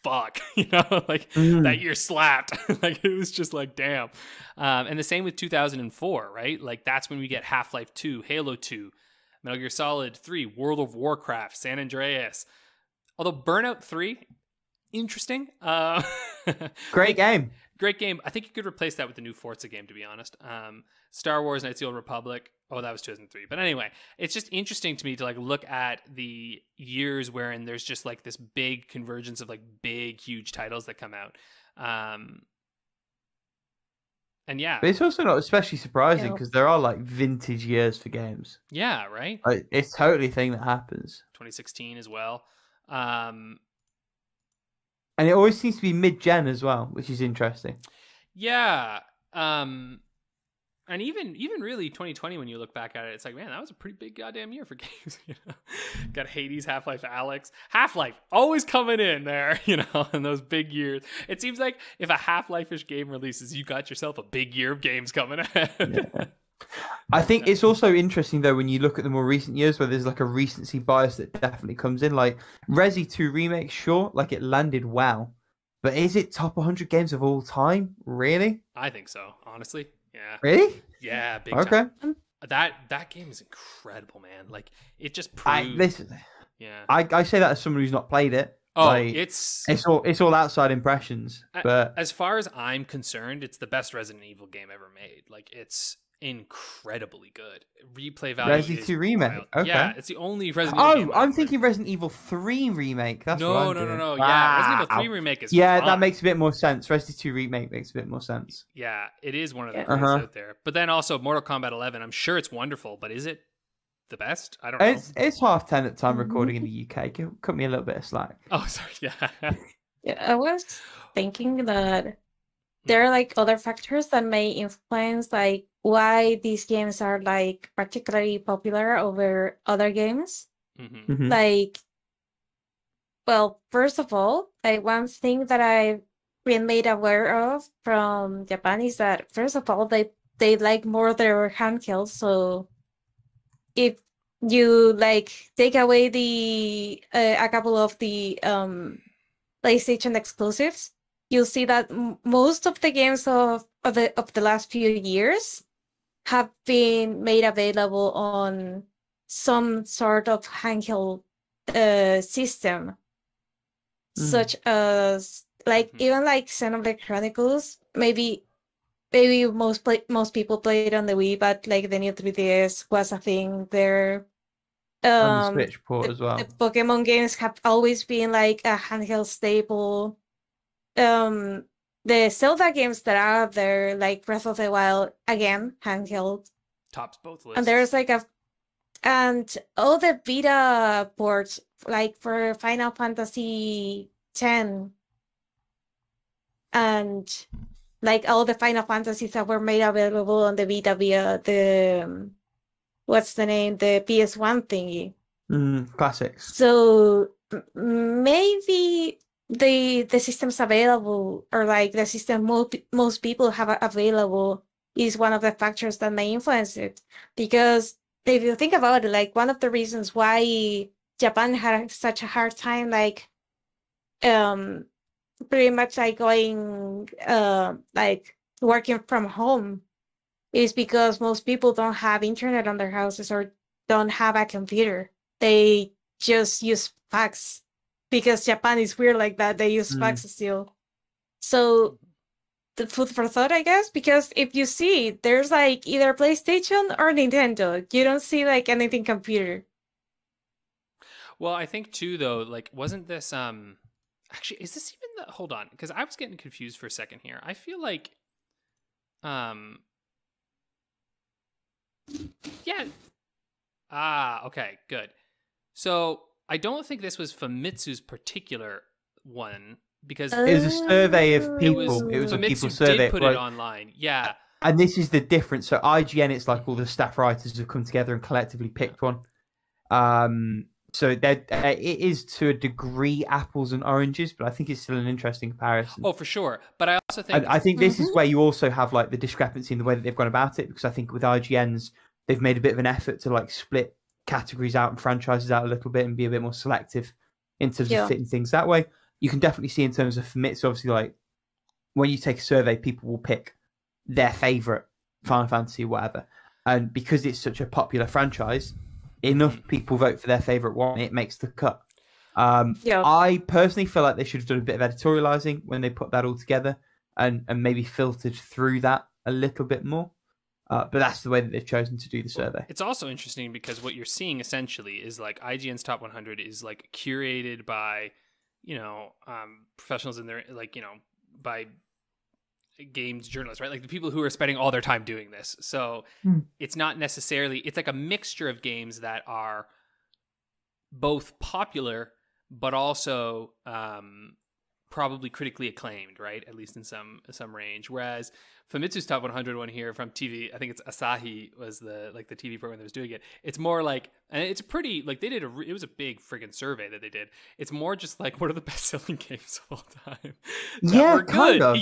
fuck, you know, like that year slapped. Like, it was just like, damn. And the same with 2004, right? Like, that's when we get Half-Life 2, Halo 2, Metal Gear Solid 3, World of Warcraft, San Andreas. Although Burnout 3, interesting.
Great game.
Great game. I think you could replace that with the new Forza game, to be honest. Star Wars Knights of the Old Republic. Oh, that was 2003. But anyway, it's just interesting to me to like look at the years wherein there's just like this big convergence of like big, huge titles that come out. And yeah.
But it's also not especially surprising because there are like vintage years for games.
Yeah, right?
Like, it's totally a thing that happens.
2016 as well.
And it always seems to be mid-gen as well, which is interesting.
Yeah. And even really 2020, when you look back at it, it's like, man, that was a pretty big goddamn year for games. You know? Got Hades, Half-Life, Alyx. Half-Life always coming in there, you know, in those big years. It seems like if a Half-Life-ish game releases, you got yourself a big year of games coming ahead.
Yeah. I think it's also interesting though when you look at the more recent years where there's like a recency bias that definitely comes in. Like Resi 2 Remake, sure, like it landed well, but is it top 100 games of all time? Really?
I think so, honestly. Yeah.
Really?
Yeah, big
okay.
time. That game is incredible, man. Like, it just proves.
I say that as someone who's not played it.
Oh,
like,
it's
all outside impressions. But
as far as I'm concerned, it's the best Resident Evil game ever made. Like, it's incredibly good. Replay value.
Resi 2 Remake.
Wild.
Okay.
Yeah, it's the only Resident Evil game.
Oh, I'm thinking Resident Evil 3 Remake. That's
no.
Wow.
Yeah, Resident Evil 3 Remake is
that
fun.
makes a bit more sense. Resident 2 Remake makes a bit more sense.
Yeah, it is one of the best out there. But then also Mortal Kombat 11, I'm sure it's wonderful, but is it the best? I don't know.
It's 10:30 at the time recording in the UK. Cut me a little bit of slack.
Oh, sorry. Yeah.
Yeah, I was thinking that there are like other factors that may influence like why these games are like particularly popular over other games. Like, well, first of all, like one thing that I been made aware of from Japan is that first of all they like more their handhelds. So if you like take away the a couple of the PlayStation exclusives, you'll see that most of the games of the last few years have been made available on some sort of handheld system, such as like even like Xenoblade Chronicles. Maybe most people play it on the Wii, but like the new 3DS was a thing there.
On the Switch port as well.
The Pokemon games have always been like a handheld staple. The Zelda games that are there, like Breath of the Wild, again, handheld.
Tops both lists.
And there's like and all the Vita ports, like for Final Fantasy X, and like all the Final Fantasies that were made available on the Vita via the, what's the name? The PS1 thingy.
Classics.
So maybe the systems available, or like the system most people have available, is one of the factors that may influence it. Because if you think about it, like one of the reasons why Japan had such a hard time, like pretty much like going like working from home, is because most people don't have internet on their houses or don't have a computer. They just use fax, because Japan is weird like that. They use fax still. So the food for thought, I guess, because if you see, there's like either PlayStation or Nintendo. You don't see like anything computer.
Well, I think too, though, like, wasn't this actually, is this even the, hold on, because I was getting confused for a second here. I feel like yeah. Okay, good. So I don't think this was Famitsu's particular one, because
it was a survey of people. It was a
Famitsu
people survey.
did put it online. Yeah.
And this is the difference. So IGN, it's like all the staff writers have come together and collectively picked one. So it is to a degree apples and oranges, but I think it's still an interesting comparison.
Oh, for sure. But I also think
I think this is where you also have like the discrepancy in the way that they've gone about it, because I think with IGN's, they've made a bit of an effort to like split categories out and franchises out a little bit and be a bit more selective in terms of fitting things that way. You can definitely see in terms of Famitsu, obviously, like when you take a survey, people will pick their favorite Final Fantasy, whatever. And because it's such a popular franchise, enough people vote for their favorite one, it makes the cut. I personally feel like they should have done a bit of editorializing when they put that all together and maybe filtered through that a little bit more. But that's the way that they've chosen to do the survey.
It's also interesting because what you're seeing essentially is like IGN's top 100 is like curated by, professionals in their, like, by games journalists, right? Like the people who are spending all their time doing this. So it's not necessarily, it's like a mixture of games that are both popular, but also probably critically acclaimed, right? At least in some range. Whereas Famitsu's top 100 one here from TV, I think it's Asahi was the TV program that was doing it. It's more like, and it's pretty, like they did it was a big friggin' survey that they did. It's more just like, what are the best selling games of all time?
Yeah,
were good,
kind of.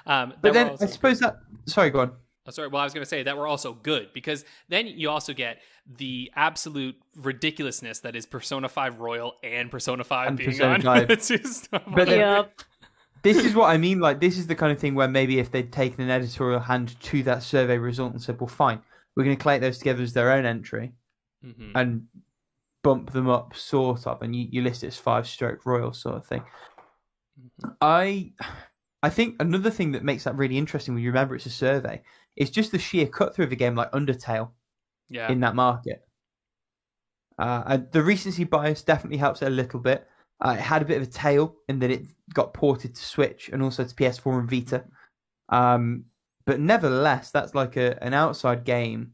But then I suppose that, sorry, go on.
Oh, sorry. Well, I was going to say that were also good, because then you also get the absolute ridiculousness that is Persona 5 Royal and Persona 5
and
being
Persona
on
5.
But
then, this is what I mean. Like, this is the kind of thing where maybe if they'd taken an editorial hand to that survey result and said, well, fine, we're going to collate those together as their own entry and bump them up, sort of, and you list it as 5-stroke Royal sort of thing. I think another thing that makes that really interesting when you remember it's a survey is just the sheer cut through of a game like Undertale in that market. And the recency bias definitely helps it a little bit. It had a bit of a tail in that it got ported to Switch and also to PS4 and Vita. But nevertheless, that's like an outside game,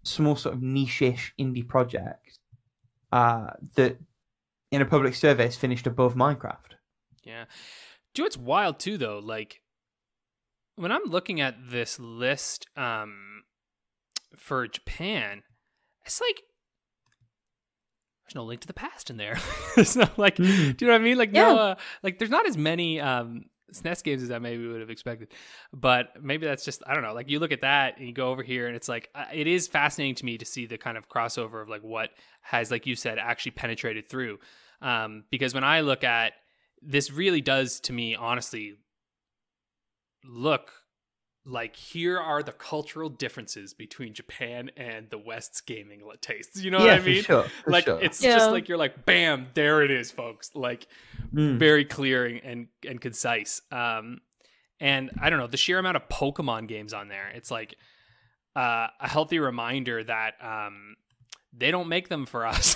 small sort of niche-ish indie project that in a public survey is finished above Minecraft.
Yeah. Do you know what's wild too, though? Like, when I'm looking at this list for Japan, it's like there's no Link to the Past in there. It's not like, do you know what I mean? Like, no, like there's not as many SNES games as I maybe would have expected. But maybe that's just, I don't know, like you look at that and you go over here and it's like, it is fascinating to me to see the kind of crossover of like what has, like you said, actually penetrated through. Because when I look at this, really does to me, honestly, look like here are the cultural differences between Japan and the West's gaming tastes. You know what I mean?
For sure.
It's just like you're like, bam, there it is, folks. Like very clear and concise. And I don't know, the sheer amount of Pokemon games on there. It's like a healthy reminder that they don't make them for us.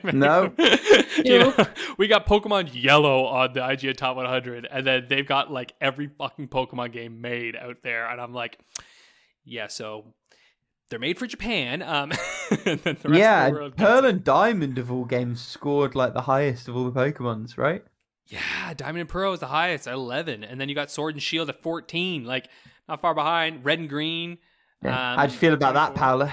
No.
You know, we got Pokemon Yellow on the IGN Top 100, and then they've got like every fucking Pokemon game made out there, and I'm like, yeah, so they're made for Japan. And then the rest of the world
Pearl and Diamond of all games scored like the highest of all the Pokemons, right?
Yeah, Diamond and Pearl is the highest at 11, and then you got Sword and Shield at 14, like not far behind. Red and Green.
Yeah. How'd you feel about that, Paula?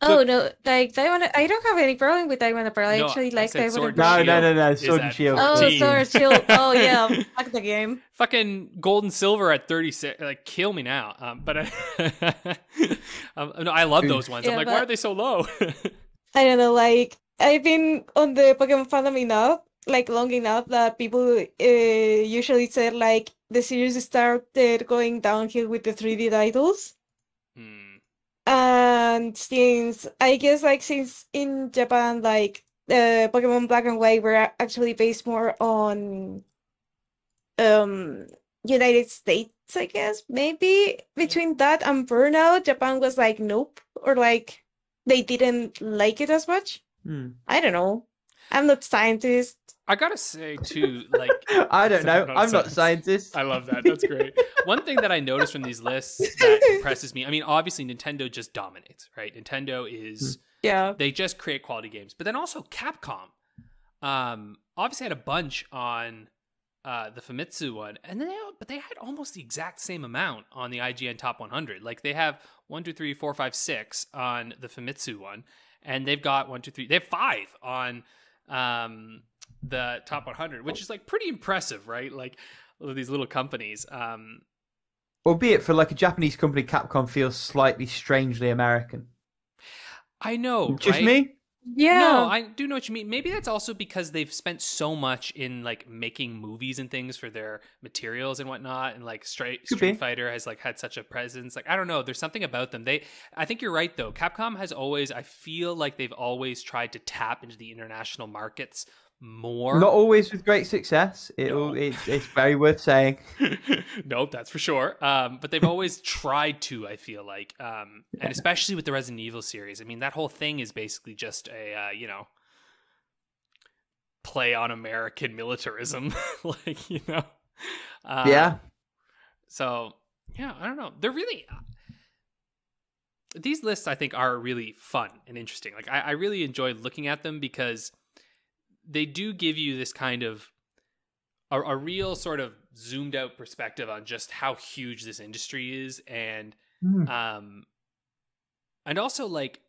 Oh no, like Diamond. I don't have any problem with Diamond and Pearl. I actually like Diamond and Pearl.
No. Sword and Shield.
Oh, Sword and Shield. Oh yeah, fuck the game.
Fucking Gold and Silver at 36. Like, kill me now. But no, I love those ones. I'm like, why are they so low?
I don't know. Like, I've been on the Pokemon fandom enough, like long enough that people usually said like the series started going downhill with the 3D titles. And since in Japan, like Pokemon Black and White were actually based more on United States, I guess. Maybe between that and Burnout, Japan was like nope, or like they didn't like it as much. I don't know. I'm not a scientist.
I gotta say too, like
I don't know. I'm not a scientist.
I love that. That's great. One thing that I noticed from these lists that impresses me, I mean, obviously Nintendo just dominates, right? Nintendo is they just create quality games. But then also Capcom obviously had a bunch on the Famitsu one, and then they had almost the exact same amount on the IGN Top 100. Like they have 1, 2, 3, 4, 5, 6 on the Famitsu one, and they've got 1, 2, 3. They have 5 on the Top 100, which is like pretty impressive, right? Like all of these little companies.
Albeit for like a Japanese company, Capcom feels slightly strangely American.
I know,
just
right?
me?
Yeah.
No, I do know what you mean. Maybe that's also because they've spent so much in like making movies and things for their materials and whatnot, and like Street Fighter has like had such a presence. Like I don't know, there's something about them. I think you're right though. Capcom has always, I feel like they've always tried to tap into the international markets more.
Not always with great success. It's very worth saying.
Nope, that's for sure. But they've always tried to, I feel like. And especially with the Resident Evil series. I mean, that whole thing is basically just a, play on American militarism. Like,
yeah.
So, yeah, I don't know. They're really... These lists, I think, are really fun and interesting. Like, I really enjoy looking at them because they do give you this kind of a real sort of zoomed out perspective on just how huge this industry is, and also like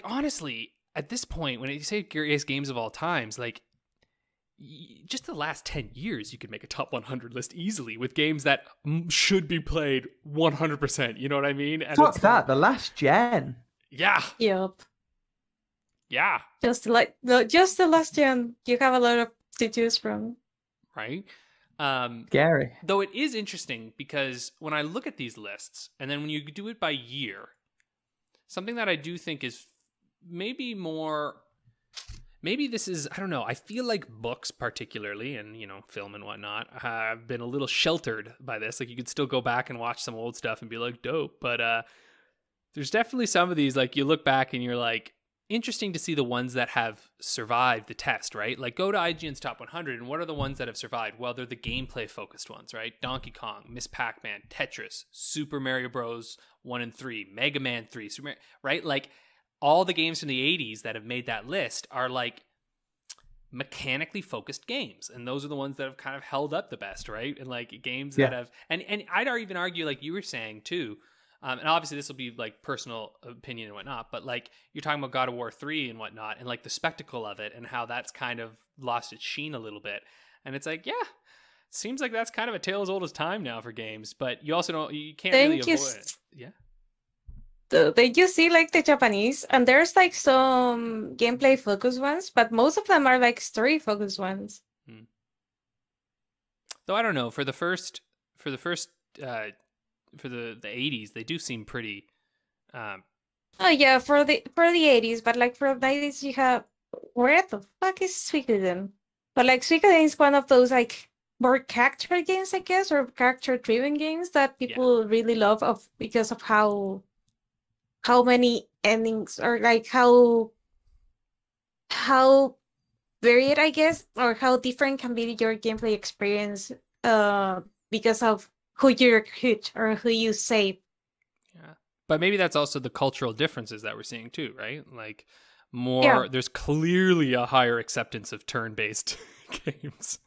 honestly, at this point, when you say greatest games of all times, like just the last 10 years, you could make a top 100 list easily with games that should be played 100%. You know what I mean? And
fuck that, the last gen.
Yeah.
Yep.
Yeah.
Just the last gen, you have a lot of to choose from.
Right?
Scary.
Though it is interesting because when I look at these lists, and then when you do it by year, something that I do think is maybe this is, I don't know, I feel like books particularly, and, film and whatnot, have been a little sheltered by this. Like, you could still go back and watch some old stuff and be like, dope. But there's definitely some of these, like, you look back and you're like, interesting to see the ones that have survived the test, right? Like, go to IGN's Top 100, and what are the ones that have survived? Well, they're the gameplay-focused ones, right? Donkey Kong, Miss Pac-Man, Tetris, Super Mario Bros. 1 and 3, Mega Man 3, right? Like, all the games from the 80s that have made that list are, like, mechanically focused games, and those are the ones that have kind of held up the best, right? And, like, games that have... And I'd even argue, like you were saying, too, And obviously this will be like personal opinion and whatnot, but like you're talking about God of War 3 and whatnot, and like the spectacle of it and how that's kind of lost its sheen a little bit. And it's like, yeah, seems like that's kind of a tale as old as time now for games, but you also you can't really avoid it. Yeah.
Did you see like the Japanese? And there's like some gameplay focused ones, but most of them are like story focused ones.
Though I don't know, for the 80s, they do seem pretty.
Oh yeah, for the 80s, but like for the 90s, you have where the fuck is Suikoden? But like Suikoden is one of those like more character games, I guess, or character driven games that people really love because of how many endings or like how varied, I guess, or how different can be your gameplay experience because of who you recruit or who you save.
Yeah. But maybe that's also the cultural differences that we're seeing too, right? Like there's clearly a higher acceptance of turn-based games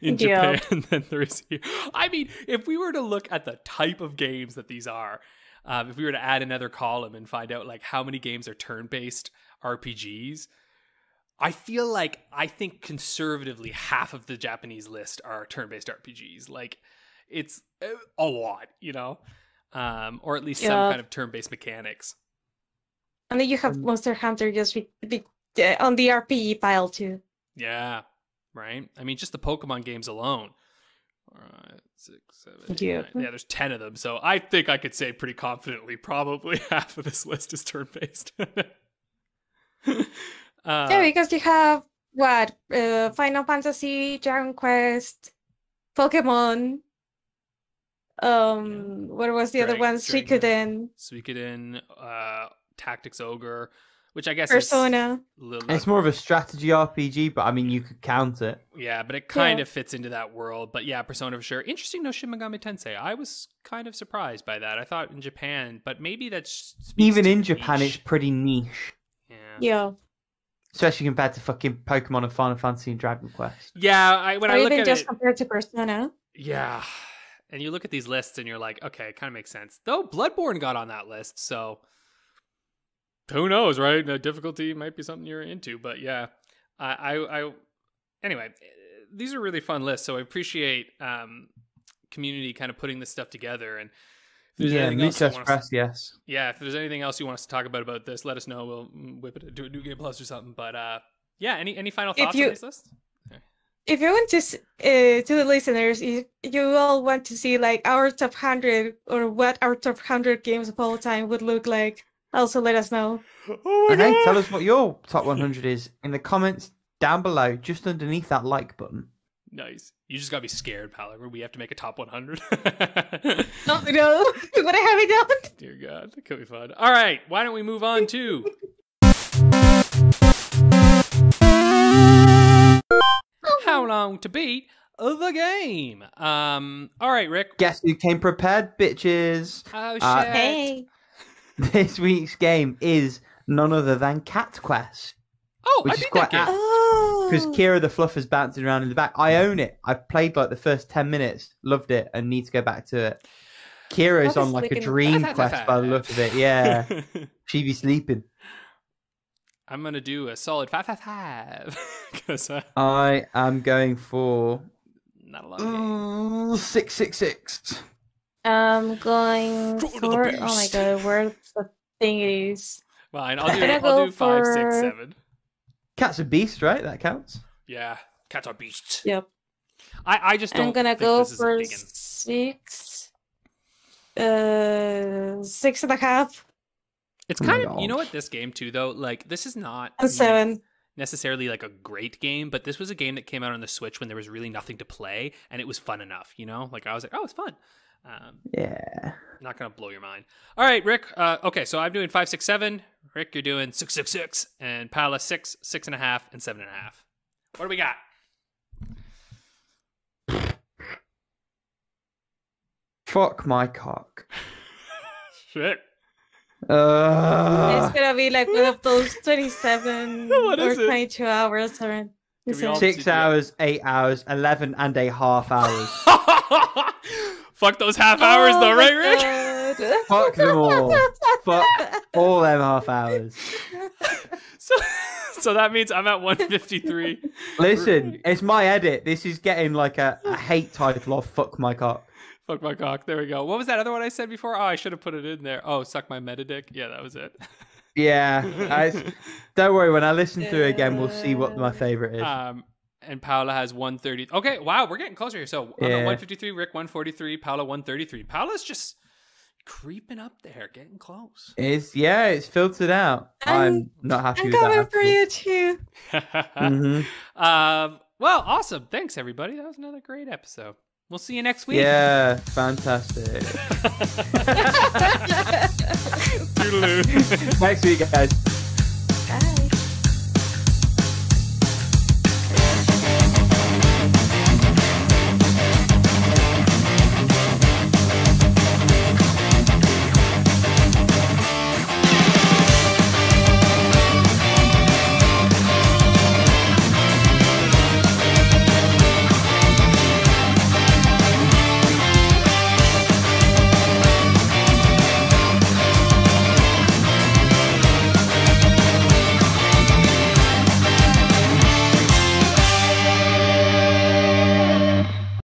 in Japan than there is here. I mean, if we were to look at the type of games that these are, if we were to add another column and find out like how many games are turn-based RPGs, I think conservatively half of the Japanese list are turn-based RPGs. Like it's a lot, you know, or at least some kind of turn-based mechanics.
And then you have Monster Hunter just on the RPG pile too.
Yeah, right. I mean, just the Pokemon games alone. 6, 7, 8, 9. Yeah, there's 10 of them. So I think I could say pretty confidently probably half of this list is turn-based.
Yeah, because you have Final Fantasy, Dragon Quest, Pokemon. What was the other one? Suikoden,
Tactics Ogre, which I guess
Persona.
It's more of a strategy RPG, but I mean, you could count it.
Yeah, but it kind of fits into that world. But yeah, Persona for sure. Interesting, no Shin Megami Tensei. I was kind of surprised by that. I thought in Japan, but maybe that's
even in Japan, it's pretty niche.
Yeah.
Especially compared to fucking Pokemon and Final Fantasy and Dragon Quest.
Yeah, when I look at
just
it,
compared to Persona.
Yeah, and you look at these lists and you're like, okay, it kind of makes sense. Though Bloodborne got on that list, so who knows, right? The difficulty might be something you're into, but yeah, anyway, these are really fun lists, so I appreciate community kind of putting this stuff together. And if there's anything else
yes.
Yeah, if there's anything else you want us to talk about this, let us know. We'll whip it into a New Game Plus or something. But yeah, any final thoughts on this list?
If you want to the listeners, if you all want to see like our top 100 or what our top 100 games of all time would look like, also let us know.
Oh my God.
Tell us what your top 100 is in the comments down below, just underneath that like button.
Nice. You just gotta be scared, pal. We have to make a top 100.
No, what have we done?
Dear God, that could be fun. All right, why don't we move on to How Long to Beat the Game. All right, Rick.
Guess who came prepared, bitches?
Oh shit.
Hey.
This week's game is none other than Cat Quest.
Oh, I beat that game.
Because Kira the Fluffer's bouncing around in the back. I own it. I played like the first 10 minutes, loved it, and need to go back to it. Kira's on like a dream quest by the look of it. Yeah. She'd be sleeping.
I'm going to do a solid 5. Because
I am going for
not a long game.
666.
I'm going for, oh my God, where the thing is.
Fine, I'll do 5, 6, 7.
Cat's a beast, right? That counts.
Yeah, cats are beasts.
Yep.
I just don't.
I'm gonna
think
go
this
for
is a big
6. 6.5.
It's kind of, you know what, this game too though, like this is not
A 7.
necessarily like a great game, but this was a game that came out on the Switch when there was really nothing to play, and it was fun enough, you know. Like I was like, oh, it's fun.
Yeah.
Not gonna blow your mind. All right, Rick. Okay, so I'm doing 5, 6, 7. Rick, you're doing 6, 6, 6, and Paula 6, 6.5, and 7.5. What do we got?
Fuck my cock.
Shit.
It's gonna be like one of those 27 or 22 hours or
6 hours, 8 hours, 11 and a half hours.
Fuck those half hours though, right, Rick?
Fuck them all. Fuck all them half hours.
So that means I'm at 153.
Listen, it's my edit. This is getting like a hate title of Fuck My Cock.
Fuck my cock. There we go. What was that other one I said before? Oh, I should have put it in there. Oh, suck my meta dick. Yeah, that was it.
Yeah. Don't worry. When I listen to it again, we'll see what my favorite is.
And Paula has 130. Okay, wow, we're getting closer here. So I'm at 153, Rick 143, Paula 133. Paula's just creeping up there, getting close.
It's filtered out. I'm not happy with that.
I'm coming for you too.
Well, awesome. Thanks, everybody. That was another great episode. We'll see you next week.
Yeah, fantastic.
Toodaloo.
Next week, guys.